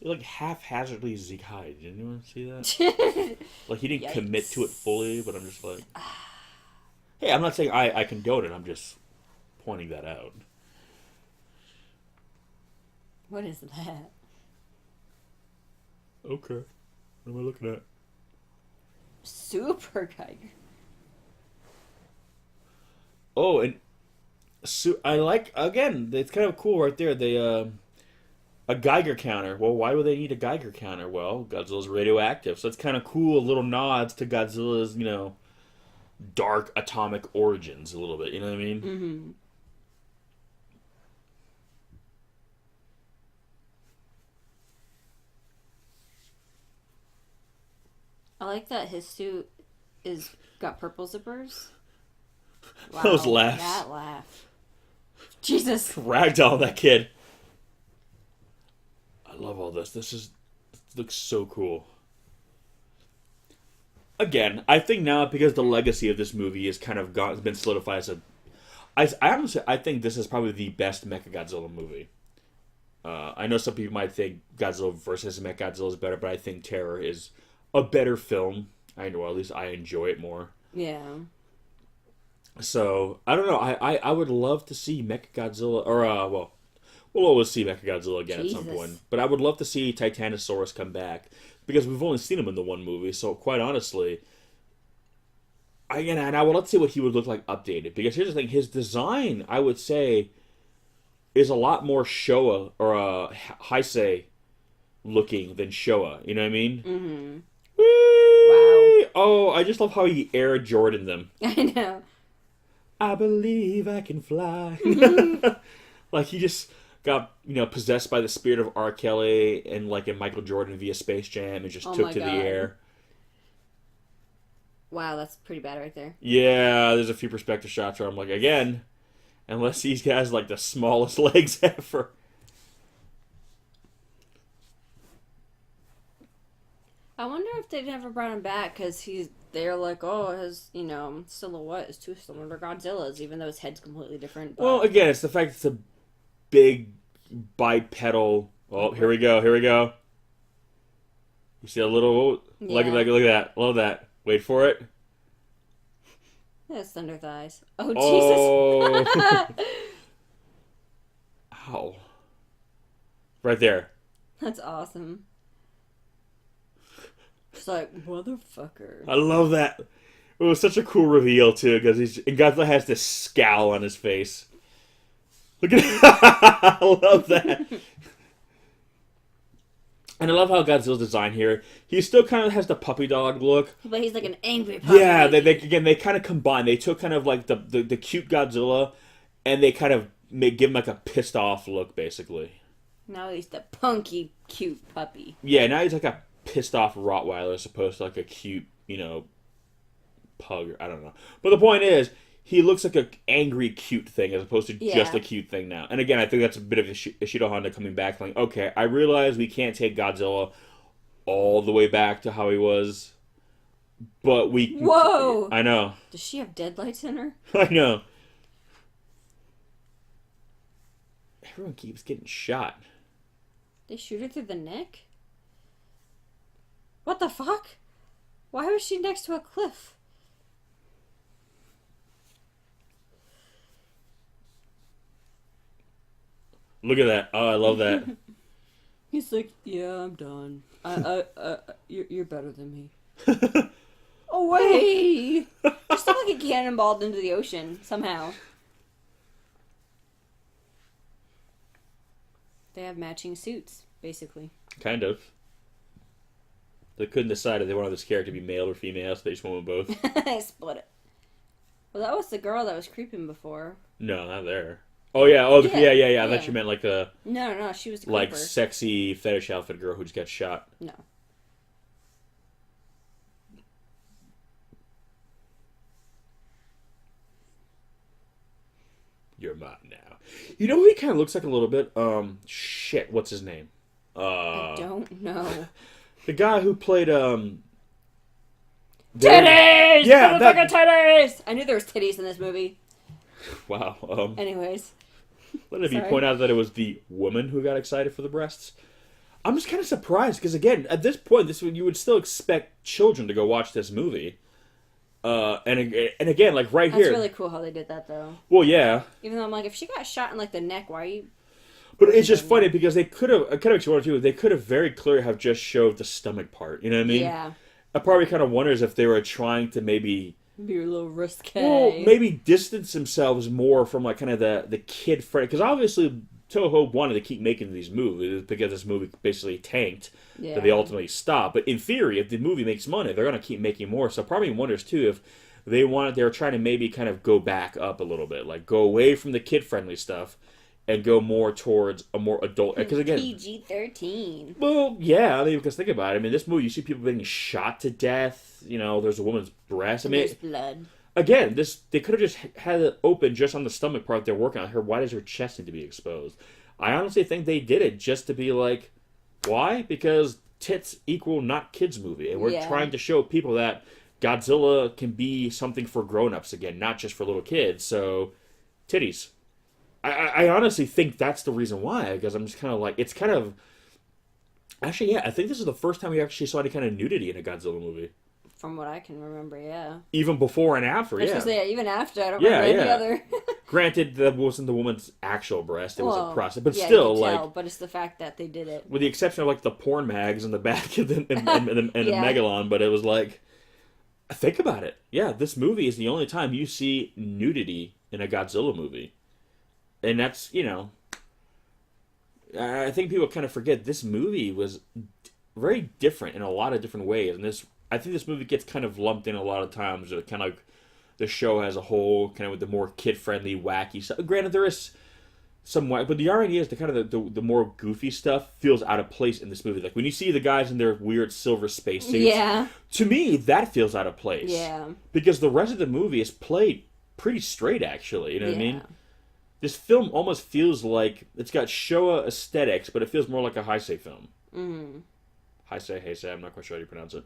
Like haphazardly Zeke Hyde. Did anyone see that? Like he didn't commit to it fully, but I'm just like, hey, I'm not saying I condone it. I'm just pointing that out. What is that? Okay, what am I looking at? Super Geiger. Oh, and I like, again, it's kind of cool right there. They a Geiger counter. Well, why would they need a Geiger counter? Well, Godzilla's radioactive, so it's kind of cool. Little nods to Godzilla's, dark atomic origins a little bit. You know what I mean? Mm-hmm. I like that his suit is got purple zippers. Wow, Those laughs. That laugh. Jesus. Ragdoll that kid. I love all this. This looks so cool. Again, I think now because the legacy of this movie has kind of been solidified as I think this is probably the best Mechagodzilla movie. I know some people might think Godzilla versus Mechagodzilla is better, but I think Terror is a better film. I know, at least I enjoy it more. Yeah. So, I don't know. I would love to see Mechagodzilla, or, we'll always see Mechagodzilla again at some point. But I would love to see Titanosaurus come back, because we've only seen him in the one movie, so quite honestly, I would love to see what he would look like updated. Because here's the thing, his design, I would say, is a lot more Showa, or Heisei looking than Showa. You know what I mean? Mm-hmm. Whee! Wow. Oh, I just love how he Air Jordan them. I know. I believe I can fly. Like he just got, possessed by the spirit of R. Kelly and like in Michael Jordan via Space Jam and just took to the air. Wow, that's pretty bad right there. Yeah, there's a few perspective shots where I'm like, again, unless these guys like the smallest legs ever. I wonder if they never brought him back because they're like, oh, his, silhouette is too similar to Godzilla's, even though his head's completely different. But... Well, again, it's the fact it's a big bipedal. Oh, here we go. You see a little, look at that, love that. Wait for it. That's thunder thighs. Oh, Jesus. Ow. Right there. That's awesome. It's like, motherfucker. I love that. It was such a cool reveal, too, because Godzilla has this scowl on his face. Look at it. I love that. And I love how Godzilla's design here. He still kind of has the puppy dog look. But he's like an angry puppy. Yeah, they kind of combine. They took kind of like the cute Godzilla, and they kind of give him like a pissed off look, basically. Now he's the punky, cute puppy. Yeah, now he's like a pissed off Rottweiler as opposed to like a cute, pug. I don't know. But the point is, he looks like an angry, cute thing as opposed to just a cute thing now. And again, I think that's a bit of Ishido Honda coming back. Like, okay, I realize we can't take Godzilla all the way back to how he was, but we... Whoa! I know. Does she have deadlights in her? I know. Everyone keeps getting shot. They shoot her through the neck? What the fuck? Why was she next to a cliff? Look at that. Oh, I love that. He's like, yeah, I'm done. You're better than me. Away! Just like he cannonballed into the ocean, somehow. They have matching suits, basically. Kind of. They couldn't decide if they wanted this character to be male or female, so they just went with both. Split it. Well, that was the girl that was creeping before. No, not there. Oh, yeah. Oh, yeah. I thought you meant like the... No, she was the like creeper. sexy fetish outfit girl who just got shot. No. You're mine now. You know who he kind of looks like a little bit? Shit, what's his name? I don't know. The guy who played, Titties! Yeah, Motherfucking titties! I knew there was titties in this movie. Wow. Anyways. Let me point out that it was the woman who got excited for the breasts. I'm just kind of surprised, because again, at this point, you would still expect children to go watch this movie. And again, like right here. That's really cool how they did that, though. Well, yeah. Even though I'm like, if she got shot in like the neck, why are you... But it's just funny because they could have, kind of makes you wonder too, they could have very clearly have just showed the stomach part, you know what I mean? Yeah. I probably kind of wonders if they were trying to maybe... Be a little risque. Well, maybe distance themselves more from like kind of the kid friend, because obviously Toho wanted to keep making these movies because this movie basically tanked that they ultimately stopped. But in theory, if the movie makes money, they're going to keep making more. So probably wonders too if they were trying to maybe kind of go back up a little bit, like go away from the kid friendly stuff and go more towards a more adult. Because again, PG-13. Well, yeah, I mean, because think about it. I mean, this movie, you see people getting shot to death. You know, there's a woman's breast. I mean, there's blood. Again, they could have just had it open just on the stomach part they're working on. Why does her chest need to be exposed? I honestly think they did it just to be like, why? Because tits equal not kids movie, and we're trying to show people that Godzilla can be something for grown-ups again, not just for little kids. So, titties. I honestly think that's the reason why, because I'm just kind of like, it's kind of... Actually, yeah, I think this is the first time we actually saw any kind of nudity in a Godzilla movie. From what I can remember, yeah. Even before and after, yeah. Even after, I don't remember any other. Granted, that wasn't the woman's actual breast, it was a prostate, but yeah, still, you could like... tell, but it's the fact that they did it. With the exception of, like, the porn mags in the back and the Megalon, but it was like... Think about it. Yeah, this movie is the only time you see nudity in a Godzilla movie. And that's, you know, I think people kind of forget this movie was very different in a lot of different ways. And I think this movie gets kind of lumped in a lot of times with kind of like the show as a whole, kind of with the more kid-friendly, wacky stuff. Granted, there is some wacky, but the irony is the kind of the more goofy stuff feels out of place in this movie. Like when you see the guys in their weird silver spacesuits, to me, that feels out of place. Yeah. Because the rest of the movie is played pretty straight, actually. You know what I mean? This film almost feels like it's got Showa aesthetics, but it feels more like a Heisei film. Mm-hmm. Heisei, I'm not quite sure how you pronounce it.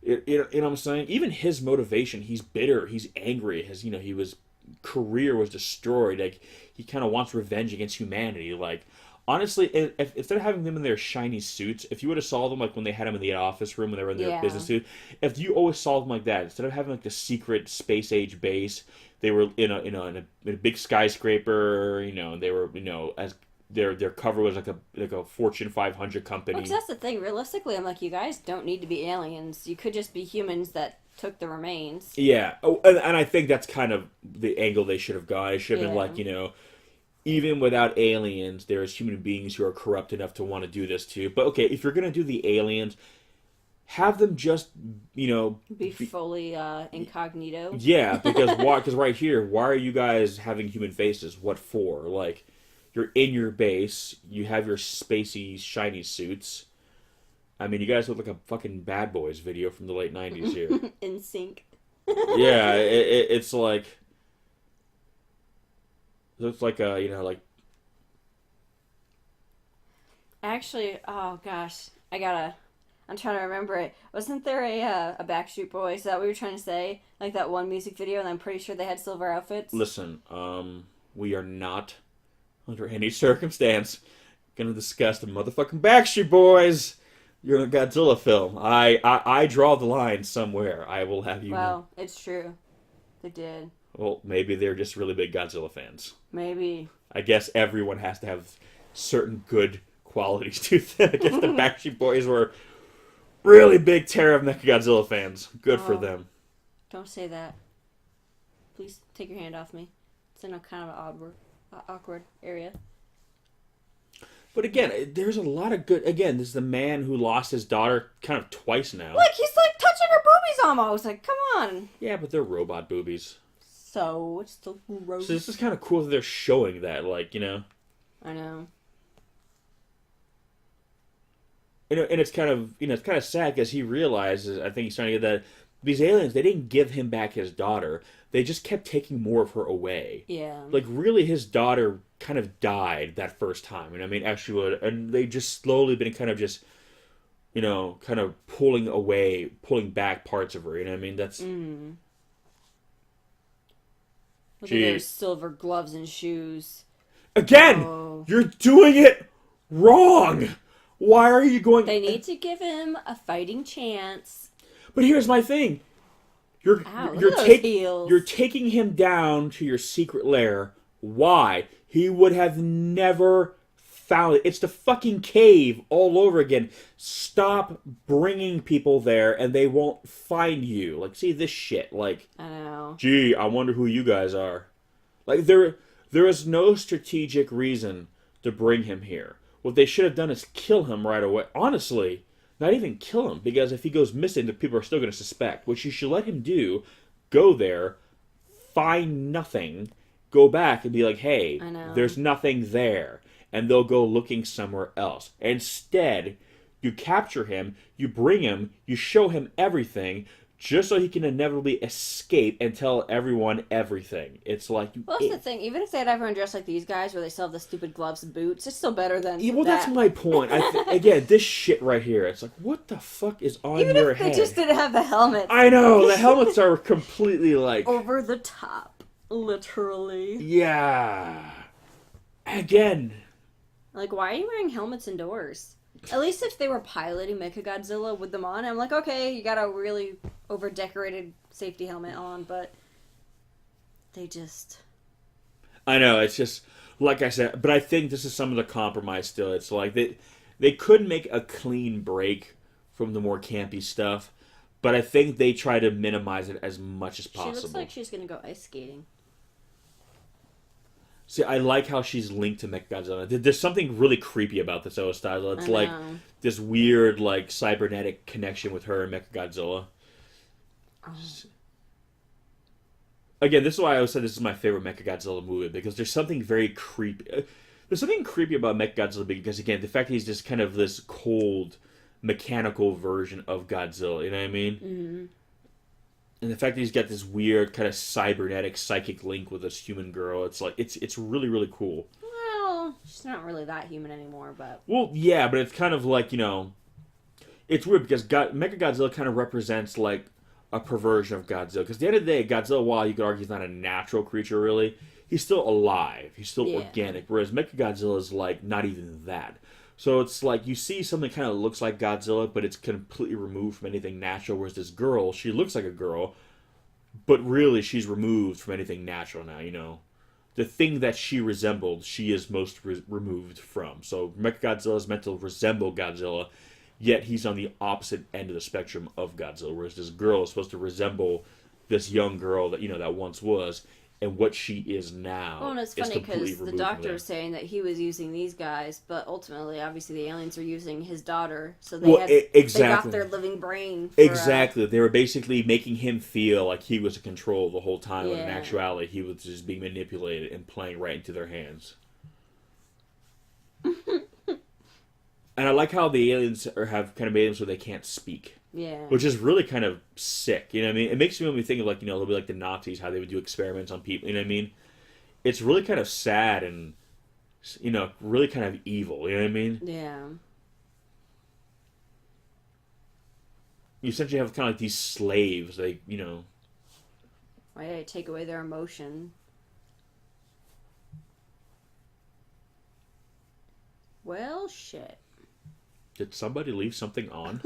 You know what I'm saying? Even his motivation, he's bitter, he's angry. His career was destroyed. Like he kind of wants revenge against humanity. Like honestly, if instead of having them in their shiny suits, if you would have saw them like when they had them in the office room when they were in their business suit, if you always saw them like that, instead of having like the secret space age base. They were in a big skyscraper, they were, as their cover was like a Fortune 500 company. Well, that's the thing. Realistically, I'm like, you guys don't need to be aliens. You could just be humans that took the remains. Yeah. Oh, and I think that's kind of the angle they should have gone. It should have been like, even without aliens, there's human beings who are corrupt enough to want to do this too. But okay, if you're going to do the aliens, have them just, be fully incognito. Yeah, because right here, why are you guys having human faces? What for? Like, you're in your base, you have your spacey, shiny suits. I mean, you guys look like a fucking Bad Boys video from the late 90s here. In sync. Yeah, it's like... Looks like like... Actually, oh gosh, I'm trying to remember it. Wasn't there a Backstreet Boys? Is that what you were trying to say? Like that one music video, and I'm pretty sure they had silver outfits? Listen, we are not under any circumstance, gonna discuss the motherfucking Backstreet Boys. You're in a Godzilla film. I draw the line somewhere. I will have you know. Well, it's true. They did. Well, maybe they're just really big Godzilla fans. Maybe. I guess everyone has to have certain good qualities to them. I guess the Backstreet Boys were really big Terror of Mechagodzilla fans. Good for them. Don't say that. Please take your hand off me. It's in a kind of awkward area. But again, there's a lot of good... Again, this is the man who lost his daughter kind of twice now. Look, he's like touching her boobies almost. Like, come on. Yeah, but they're robot boobies. So, it's still gross. So this is kind of cool that they're showing that, like, you know. I know. And it's kind of, you know, it's kind of sad because he realizes, I think he's trying to get that, these aliens, they didn't give him back his daughter. They just kept taking more of her away. Yeah. Like, really, his daughter kind of died that first time. You know what I mean? Actually, and they just slowly been kind of just, you know, kind of pulling away, pulling back parts of her. You know what I mean? That's... Look at those silver gloves and shoes. Again! You're doing it wrong! Why are you going... They need to give him a fighting chance. But here's my thing. You're taking him down to your secret lair. Why? He would have never found it. It's the fucking cave all over again. Stop bringing people there and they won't find you. Like, see this shit. Like, I know. Gee, I wonder who you guys are. Like, there is no strategic reason to bring him here. What they should have done is kill him right away. Honestly, not even kill him, because if he goes missing, the people are still going to suspect. What you should let him do, go there, find nothing, go back and be like, hey, there's nothing there. And they'll go looking somewhere else. Instead, you capture him, you bring him, you show him everything, just so he can inevitably escape and tell everyone everything. It's like... Well, that's the thing. Even if they had everyone dressed like these guys, where they still have the stupid gloves and boots, it's still better than that's my point. Again, this shit right here, it's like, what the fuck is on even your if head? they just didn't have the helmets. I know! The helmets are completely like... over the top. Literally. Yeah. Again. Like, why are you wearing helmets indoors? At least if they were piloting Mechagodzilla with them on, I'm like, okay, you got a really over-decorated safety helmet on, but they just... I know, it's just, like I said, but I think this is some of the compromise still. It's like, they could make a clean break from the more campy stuff, but I think they try to minimize it as much as possible. She looks like she's gonna go ice skating. See, I like how she's linked to Mechagodzilla. There's something really creepy about this style. It's like this weird, like, cybernetic connection with her and Mechagodzilla. Oh. Again, this is why I always said this is my favorite Mechagodzilla movie, because there's something very creepy. There's something creepy about Mechagodzilla because, again, the fact that he's just kind of this cold, mechanical version of Godzilla. You know what I mean? Mm-hmm. And the fact that he's got this weird kind of cybernetic psychic link with this human girl, it's like it's really, really cool. Well, she's not really that human anymore, but... Well, yeah, but it's kind of like, you know... It's weird because Mechagodzilla kind of represents, like, a perversion of Godzilla. Because at the end of the day, Godzilla, while you could argue he's not a natural creature, really, he's still alive. He's still organic. Whereas Mechagodzilla is, like, not even that. So it's like, you see something that kind of looks like Godzilla, but it's completely removed from anything natural. Whereas this girl, she looks like a girl, but really she's removed from anything natural now, you know. The thing that she resembled, she is most removed from. So Mechagodzilla is meant to resemble Godzilla, yet he's on the opposite end of the spectrum of Godzilla. Whereas this girl is supposed to resemble this young girl that, you know, that once was. And what she is now. Well, and it's funny because the doctor was saying that he was using these guys, but ultimately, obviously, the aliens are using his daughter, so they they got their living brain. Exactly, they were basically making him feel like he was in control the whole time, when in actuality, he was just being manipulated and playing right into their hands. And I like how the aliens have kind of made them so they can't speak. Yeah. Which is really kind of sick, you know what I mean? It makes me think of, like, you know, a little bit like the Nazis, how they would do experiments on people, you know what I mean? It's really kind of sad and, you know, really kind of evil, you know what I mean? Yeah. You essentially have kind of like these slaves, like, you know... Why did I take away their emotion? Well, shit. Did somebody leave something on?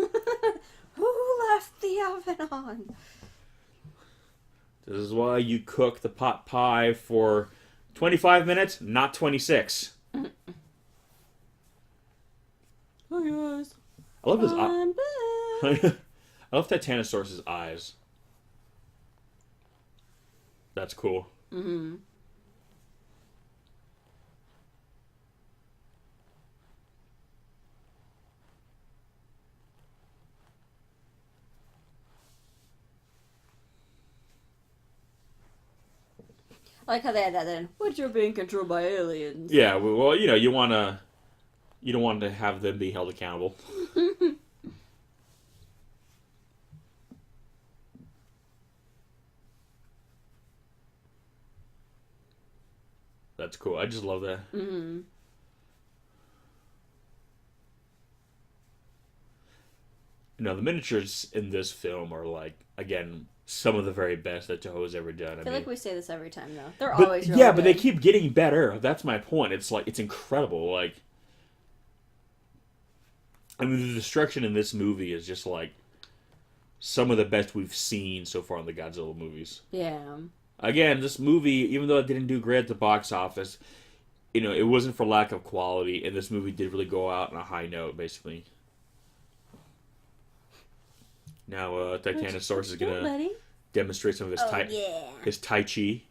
Who left the oven on? This is why you cook the pot pie for 25 minutes, not 26. Oh, yes. I love his I'm eye. back. I love Titanosaurus's eyes. That's cool. Mm-hmm. I like how they had that then. What, you're being controlled by aliens? Yeah, well, you know, you don't want to have them be held accountable. That's cool. I just love that. Mm-hmm. You know, the miniatures in this film are like, again, some of the very best that Toho's ever done. I feel like we say this every time, though. They're but, always really yeah, but they good. keep getting better. That's my point. It's like, it's incredible. Like, I mean, the destruction in this movie is just like some of the best we've seen so far in the Godzilla movies. Yeah. Again, this movie, even though it didn't do great at the box office, you know, it wasn't for lack of quality, and this movie did really go out on a high note, basically. Now, Titanosaurus is going to demonstrate some of his Tai Chi.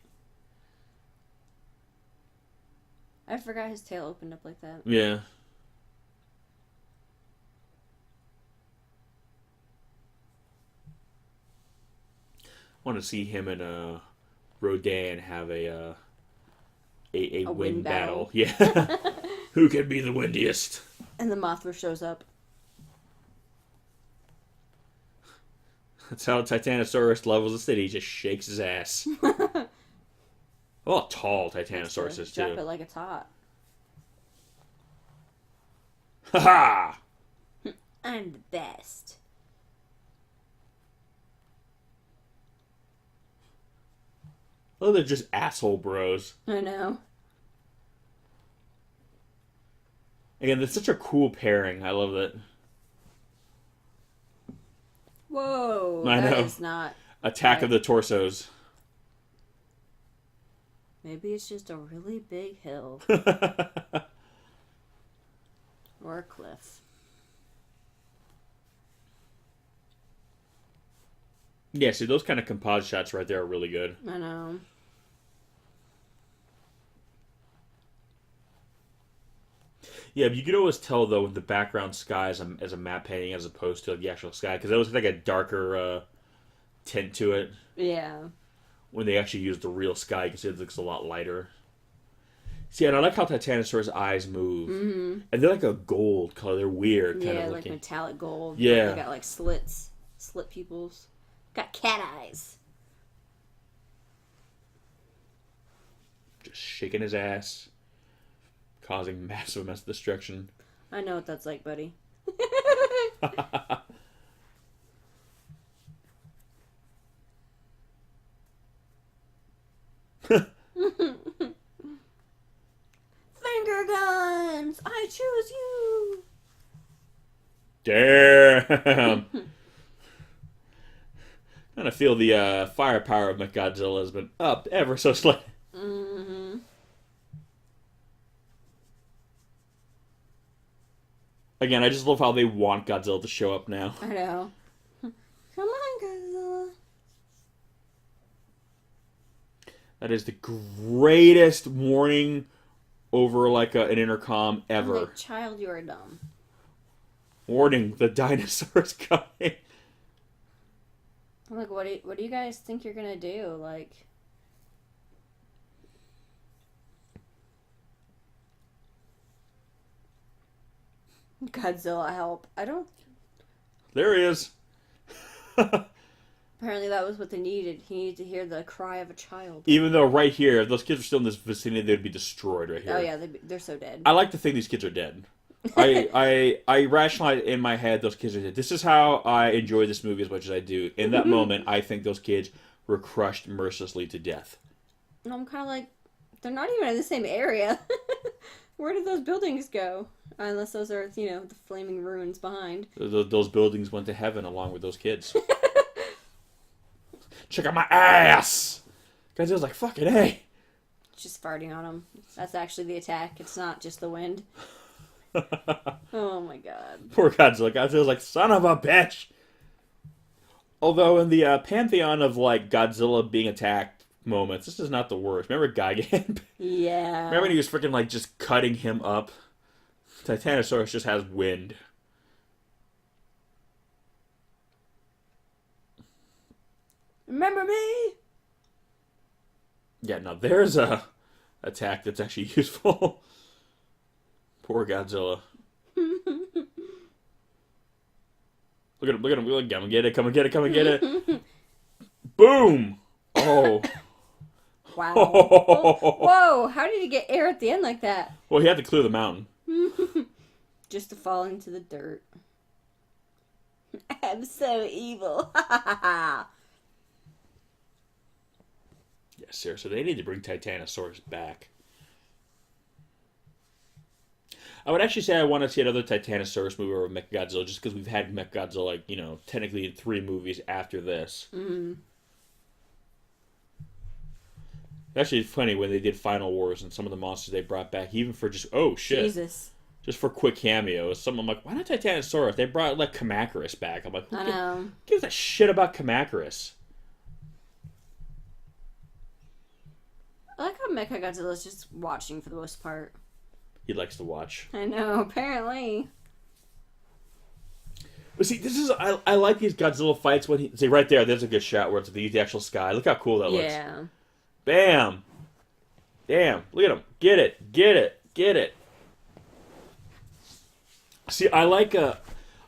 I forgot his tail opened up like that. Yeah. I want to see him and Rodan have a wind battle. Yeah. Who can be the windiest? And the Mothra shows up. That's how Titanosaurus levels the city. He just shakes his ass. Oh, tall Titanosaurus is, too. Drop it like it's hot. Ha ha! I'm the best. Oh, they're just asshole bros. I know. Again, that's such a cool pairing. I love that. Whoa. I know. That is not... Attack of the Torsos. Maybe it's just a really big hill. Or a cliff. Yeah, see, those kind of composite shots right there are really good. I know. Yeah, but you can always tell, though, with the background sky as a matte painting as opposed to the actual sky, because it was like a darker tint to it. Yeah. When they actually use the real sky, because it looks a lot lighter. See, and I like how Titanosaurus' eyes move. Mm-hmm. And they're like a gold color. They're weird, kind of like looking. metallic gold. Yeah. They got like slits. Slit pupils. Got cat eyes. Just shaking his ass. Causing massive amounts of destruction. I know what that's like, buddy. Finger guns! I choose you! Damn! I feel the firepower of Mechagodzilla has been upped ever so slightly. Mm-hmm. Again, I just love how they want Godzilla to show up now. I know. Come on, Godzilla. That is the greatest warning over like an intercom ever. I'm like, child, you are dumb. Warning, the dinosaur's coming. I'm like, what do you guys think you're gonna do? Like, Godzilla, help! I don't. There he is. Apparently, that was what they needed. He needed to hear the cry of a child. Even though right here, if those kids are still in this vicinity, they'd be destroyed right here. Oh yeah, they're so dead. I like to think these kids are dead. I rationalize in my head those kids are dead. This is how I enjoy this movie as much as I do. In that moment, I think those kids were crushed mercilessly to death. And I'm kind of like, they're not even in the same area. Where did those buildings go? Unless those are, the flaming ruins behind. Those buildings went to heaven along with those kids. Check out my ass! Godzilla's like, fucking hey! Just farting on him. That's actually the attack. It's not just the wind. Oh my god. Poor Godzilla. Godzilla's like, son of a bitch! Although in the pantheon of, like, Godzilla being attacked moments, this is not the worst. Remember Gigan? Yeah. Remember when he was freaking, like, just cutting him up? Titanosaurus just has wind. Remember me? Yeah, now there's a attack that's actually useful. Poor Godzilla. Look at him, look at him, look at him. Come and get it, come and get it, come and get it. Boom! Oh. Wow. Whoa, how did he get air at the end like that? Well, he had to clear the mountain. Just to fall into the dirt. I'm so evil. Yeah, seriously, they need to bring Titanosaurus back. I would actually say I want to see another Titanosaurus movie or Mechagodzilla, just because we've had Mechagodzilla, like, technically in 3 movies after this. Mm-hmm. Actually, it's funny when they did Final Wars and some of the monsters they brought back, even for just, oh shit. Jesus. Just for quick cameos. I'm like, why not Titanosaurus? They brought, like, Kamacuras back. I'm like, who gives a shit about Kamacuras? I like how Mechagodzilla's just watching for the most part. He likes to watch. I know, apparently. But see, this is I like these Godzilla fights when he see right there. There's a good shot where it's the actual sky. Look how cool that looks. Yeah. Bam. Damn. Look at him. Get it. Get it. Get it. See, I like it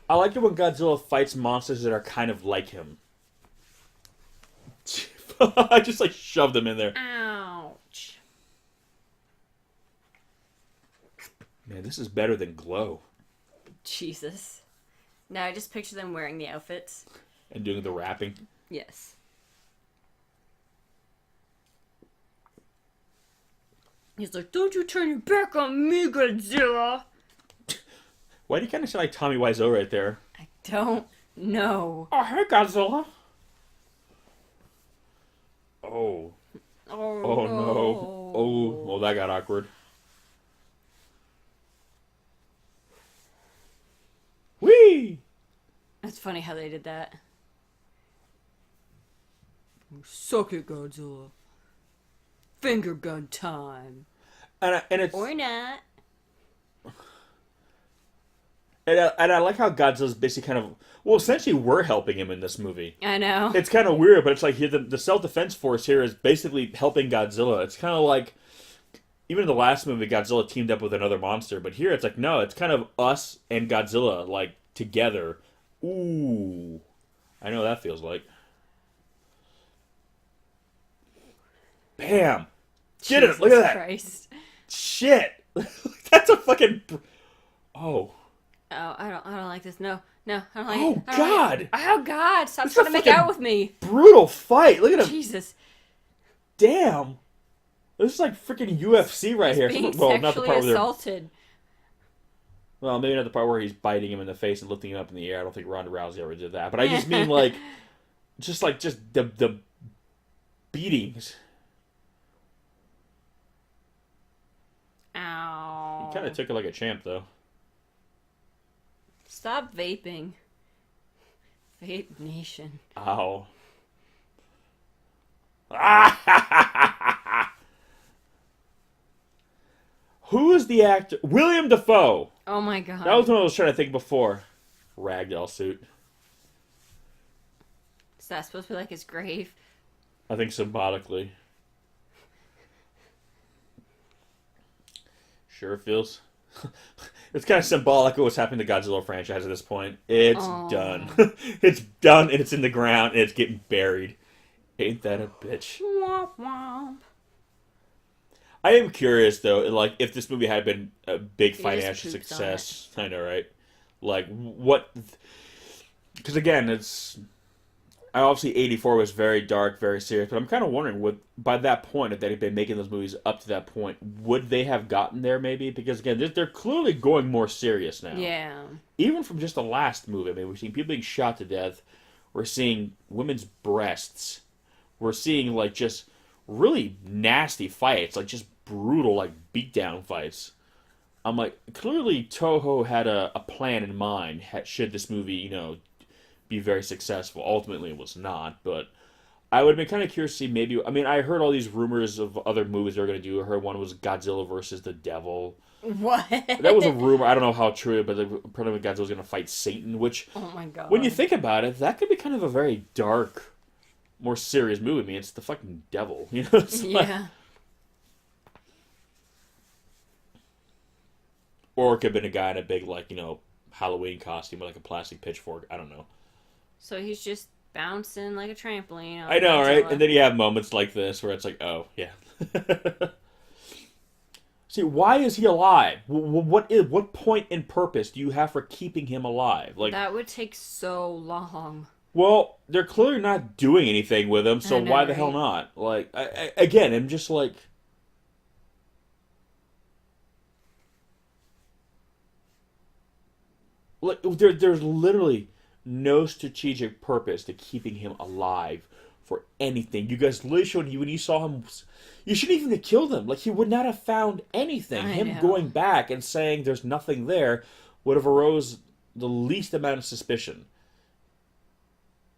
when Godzilla fights monsters that are kind of like him. I just like shoved him in there. Ouch. Man, this is better than Glow. Jesus. Now I just picture them wearing the outfits. And doing the rapping. Yes. He's like, don't you turn your back on me, Godzilla. Why do you kind of sound like Tommy Wiseau right there? I don't know. Oh, hey, Godzilla. Oh. Oh, no. Oh, well, that got awkward. Whee! That's funny how they did that. Suck it, Godzilla. Finger gun time. And it's Or not. And I like how Godzilla's basically kind of... Well, essentially, we're helping him in this movie. I know. It's kind of weird, but it's like the self-defense force here is basically helping Godzilla. It's kind of like... Even in the last movie, Godzilla teamed up with another monster. But here, it's like, no, it's kind of us and Godzilla, like, together. Ooh. I know what that feels like. Bam! Get it! Look at that! Christ. Shit! That's a fucking... Oh. Oh, I don't like this. No, I don't like Oh, it. God! Like it. Oh, God! Stop This is trying a to make fucking out with me. Brutal fight! Look at him! Jesus. Damn! This is like freaking UFC right here. Being Well, not the sexually part where they're... assaulted. Well, maybe not the part where he's biting him in the face and lifting him up in the air. I don't think Ronda Rousey ever did that. But I just mean like... just the beatings. Ow. He kind of took it like a champ, though. Stop vaping. Vape Nation. Ow. Who is the actor? William Dafoe. Oh my God. That was what I was trying to think before. Ragdoll suit. Is that supposed to be like his grave? I think symbolically. Sure feels. It's kind of symbolic of what's happening to Godzilla franchise at this point. It's done. It's done, and it's in the ground, and it's getting buried. Ain't that a bitch? Womp womp. I am curious, though, like, if this movie had been a big He financial just poops on success. I know, right? Like, what... Because, again, it's... obviously 84 was very dark, very serious, but I'm kind of wondering, by that point, if they'd been making those movies up to that point, would they have gotten there maybe? Because again, they're clearly going more serious now. Yeah. Even from just the last movie, I mean, we're seeing people being shot to death. We're seeing women's breasts. We're seeing like just really nasty fights, like just brutal, like beatdown fights. I'm like, clearly Toho had a plan in mind. Should this movie, be very successful. Ultimately, it was not, but I would have been kind of curious to see maybe. I mean, I heard all these rumors of other movies they were going to do. I heard one was Godzilla versus the Devil. What? That was a rumor. I don't know how true, but apparently Godzilla was going to fight Satan. Which, oh my god, when you think about it, that could be kind of a very dark, more serious movie. I mean, it's the fucking devil, It's yeah. like, or it could have been a guy in a big, like, Halloween costume with, like, a plastic pitchfork. I don't know. So he's just bouncing like a trampoline. I know, Godzilla. right? And then you have moments like this where it's like, oh, yeah. See, why is he alive? What point and purpose do you have for keeping him alive? Like, that would take so long. well, they're clearly not doing anything with him, so I know, why the hell right? not? Like, again, I'm just like... There's literally no strategic purpose to keeping him alive for anything. You guys literally showed when you saw him, you shouldn't even have killed him. Like, he would not have found anything. I Him know. going back and saying there's nothing there would have arose the least amount of suspicion.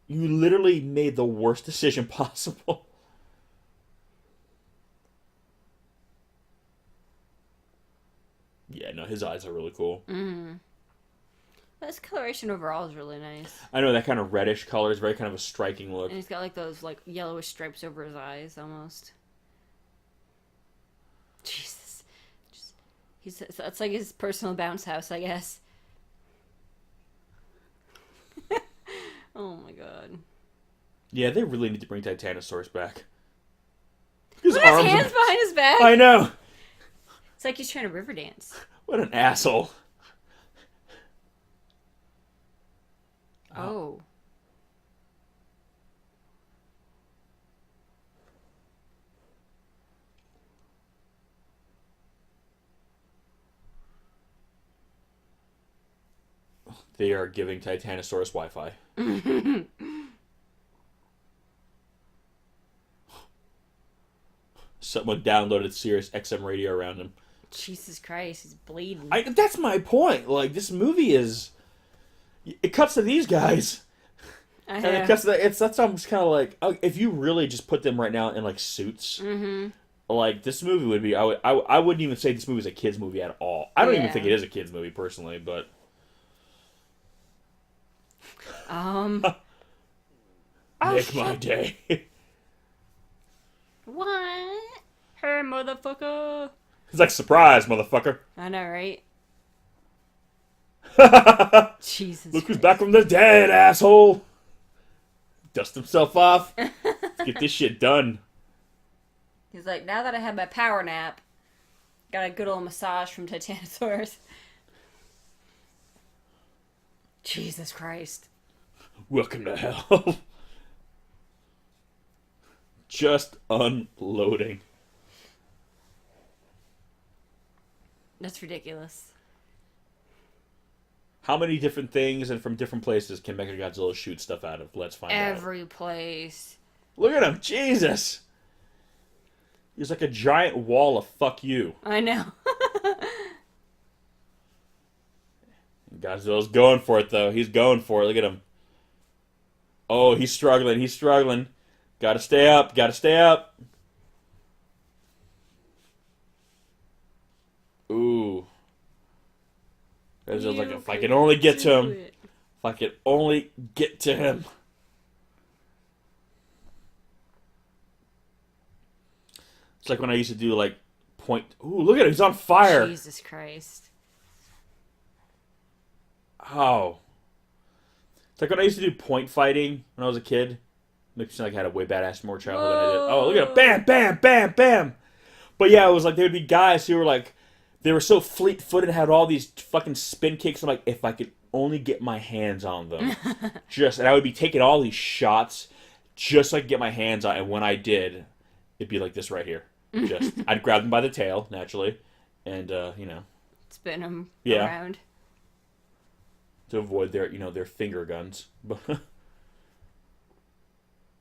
You literally made the worst decision possible. Yeah, no, his eyes are really cool. Mm-hmm. His coloration overall is really nice. I know that kind of reddish color is very kind of a striking look. And he's got like those like yellowish stripes over his eyes almost. Jesus. That's like his personal bounce house, I guess. Oh my god. Yeah, they really need to bring Titanosaurus back. His hands behind his back. I know. It's like he's trying to river dance. What an asshole. Oh. They are giving Titanosaurus Wi-Fi. Someone downloaded Sirius XM radio around him. Jesus Christ, he's bleeding. That's my point. Like, this movie is... It cuts to these guys. I And it cuts to that's almost kind of like... if you really just put them right now in, like, suits... Mm-hmm. Like, this movie would be... I wouldn't even say this movie is a kid's movie at all. I don't even Yeah. think it is a kid's movie, personally, but... Make my day. What? Hey, motherfucker. It's like, surprise, motherfucker. I know, right? Jesus Look who's Christ. back from the dead, asshole. Dust himself off. Let's get this shit done. He's like, now that I had my power nap, got a good old massage from Titanosaurus. Jesus Christ. Welcome to hell. Just unloading. That's ridiculous. How many different things and from different places can Mechagodzilla shoot stuff out of? Let's find out. Every place. Look at him. Jesus. He's like a giant wall of fuck you. I know. Godzilla's going for it, though. He's going for it. Look at him. Oh, he's struggling. He's struggling. Gotta stay up. Gotta stay up. Ooh. Godzilla's like, if I can only get to him. If I can only get to him. It's like when I used to do, like, point... Ooh, look at him. He's on fire. Jesus Christ. Oh. It's like when I used to do point fighting when I was a kid. Makes me seem like I had a way badass more childhood than I did. Oh, look at him. Bam, bam, bam, bam. But yeah, it was like there would be guys who were like... they were so fleet-footed and had all these fucking spin kicks. I'm like, if I could only get my hands on them. And I would be taking all these shots just so I could get my hands on it. And when I did, it'd be like this right here. I'd grab them by the tail, naturally. And, spin them Yeah. around. To avoid their finger guns.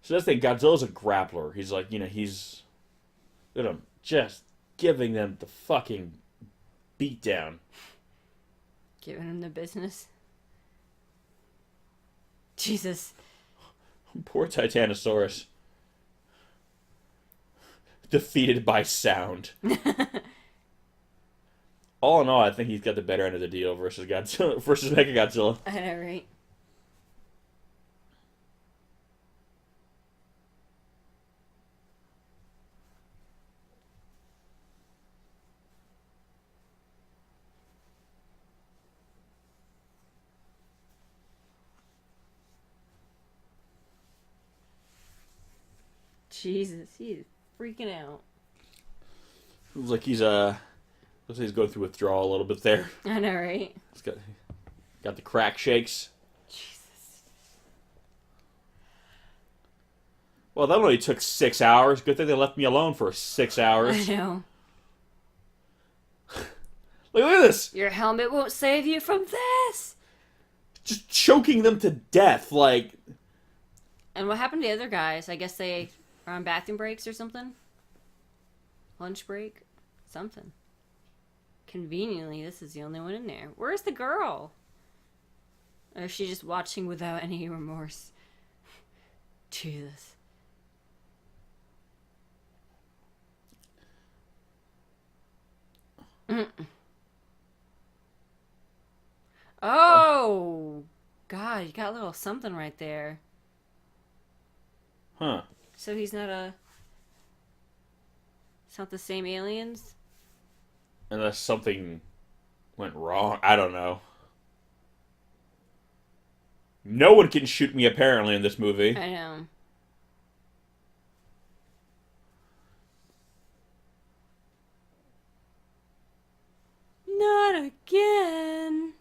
So that's the thing, Godzilla's a grappler. He's like, he's just giving them the fucking beat down. Giving him the business. Jesus. Poor Titanosaurus. Defeated by sound. All in all, I think he's got the better end of the deal versus Mechagodzilla. I know, right? Jesus, he is freaking out. Looks like he's going through withdrawal a little bit there. I know, right? He's got the crack shakes. Jesus. Well, that only took 6 hours. Good thing they left me alone for 6 hours. I know. Look at this! Your helmet won't save you from this! Just choking them to death, like... And what happened to the other guys? I guess they are on bathroom breaks or something? Lunch break? Something. Conveniently, this is the only one in there. Where's the girl? Or is she just watching without any remorse? Jesus. Oh! God, you got a little something right there. Huh. So he's not It's not the same aliens? Unless something went wrong. I don't know. No one can shoot me, apparently, in this movie. I know. Not again.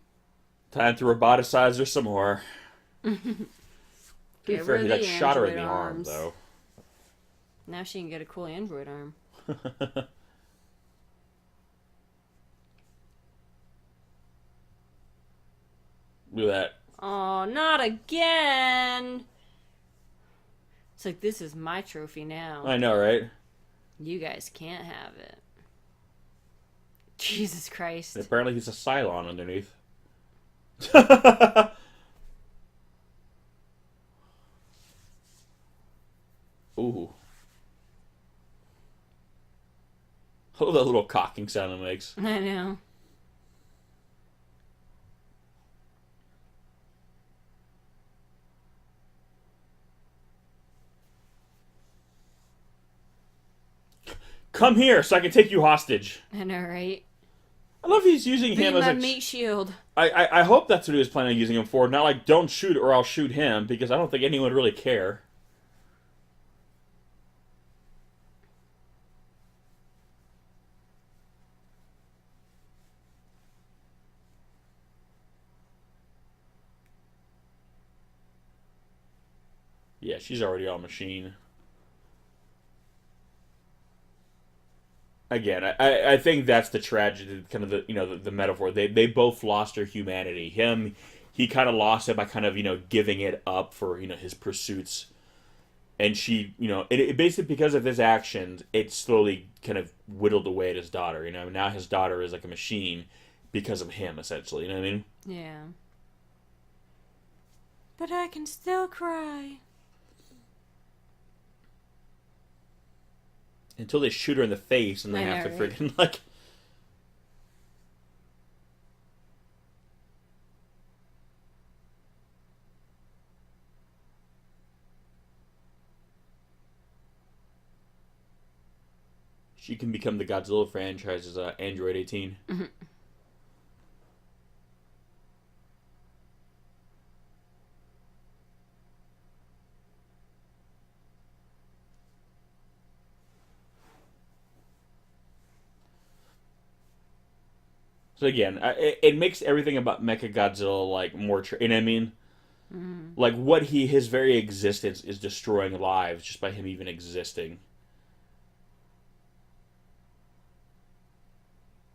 Time to roboticize her some more. Get Fair, rid he of like the shot her in android the arm, arms. though. Now she can get a cool android arm. Look at that. Oh, not again. It's like, this is my trophy now. I know, right? You guys can't have it. Jesus Christ. Apparently he's a Cylon underneath. Ooh. Oh, that little cocking sound it makes. I know. Come here so I can take you hostage. I know, right? I love he's using Be him my as a... meat shield. I hope that's what he was planning on using him for. Not like, don't shoot or I'll shoot him, because I don't think anyone would really care. Yeah, she's already on machine. Again, I think that's the tragedy, kind of the metaphor. They both lost their humanity. He kind of lost it by kind of giving it up for his pursuits, and she it basically, because of his actions, it slowly kind of whittled away at his daughter. Now his daughter is like a machine because of him, essentially. You know what I mean? Yeah. But I can still cry. Until they shoot her in the face and they have to freaking like. She can become the Godzilla franchise's Android 18. Mm-hmm. So again, it makes everything about Mechagodzilla like more. You know what I mean? Like what his very existence is destroying lives just by him even existing.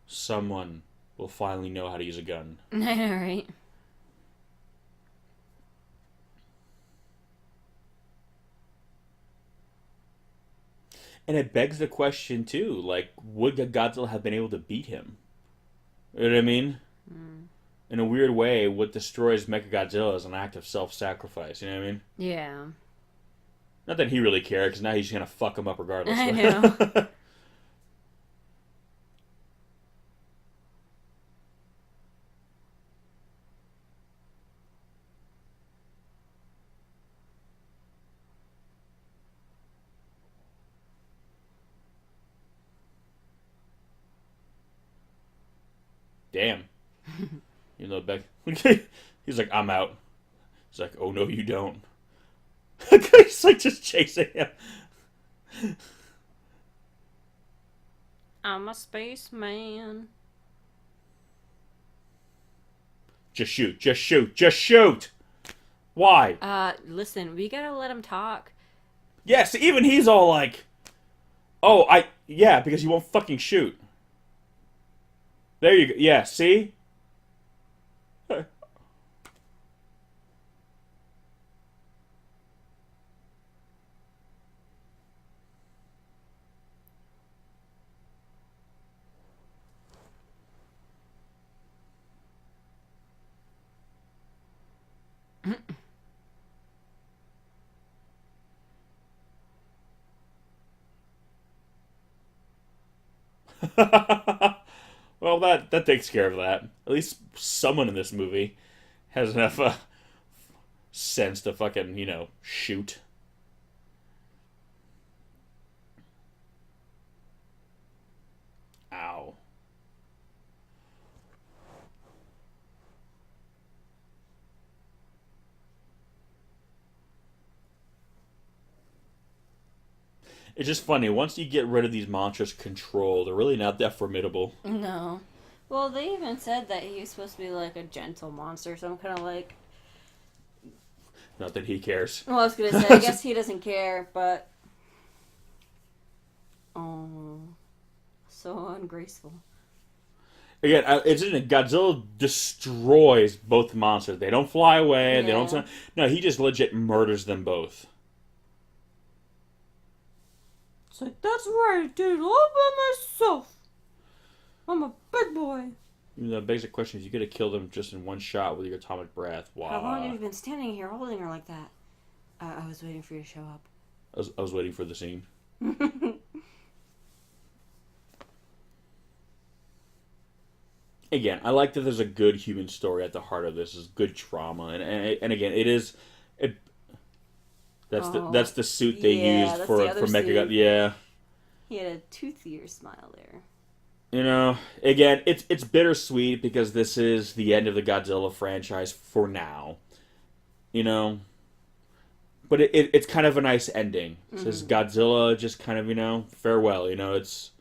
Someone will finally know how to use a gun. I know, right? And it begs the question too, like, would Godzilla have been able to beat him? You know what I mean? In a weird way, what destroys Mechagodzilla is an act of self-sacrifice. You know what I mean? Yeah. Not that he really cared, because now he's just gonna fuck him up regardless. I know. Damn. You know, Beck. He's like, I'm out. He's like, oh no, you don't. He's like just chasing him. I'm a spaceman. Just shoot, just shoot, just shoot! Why? Listen, we gotta let him talk. Yes, even he's all like, oh, yeah, because he won't fucking shoot. There you go. Yeah, see? Well, that takes care of that. At least someone in this movie has enough sense to fucking, shoot. Ow. It's just funny. Once you get rid of these monsters' control, they're really not that formidable. No. Well, they even said that he's supposed to be like a gentle monster, so I'm kind of like... Not that he cares. Well, I was going to say, I guess he doesn't care, but... Oh, so ungraceful. Again, it's interesting. Godzilla destroys both monsters. They don't fly away. Yeah. They don't... No, he just legit murders them both. It's like, that's right, dude, all by myself. I'm a big boy. The basic question is, you could have killed him just in one shot with your atomic breath. Wow. How long have you been standing here holding her like that? I was waiting for you to show up. I was waiting for the scene. Again, I like that there's a good human story at the heart of this. Is good trauma, and again, it is. That's the suit they used for Mechagodzilla. Yeah. He had a toothier smile there. Again, it's bittersweet because this is the end of the Godzilla franchise for now. But it's kind of a nice ending. It says Godzilla just kind of, farewell. It's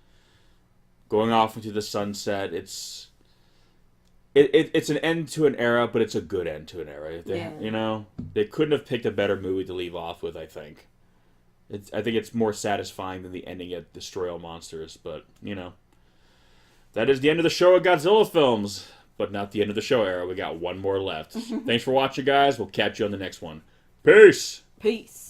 going off into the sunset. It's an end to an era, but it's a good end to an era. They couldn't have picked a better movie to leave off with, I think. I think it's more satisfying than the ending at Destroy All Monsters, but, that is the end of the Showa Godzilla films, but not the end of the Showa era. We got one more left. Thanks for watching, guys. We'll catch you on the next one. Peace! Peace.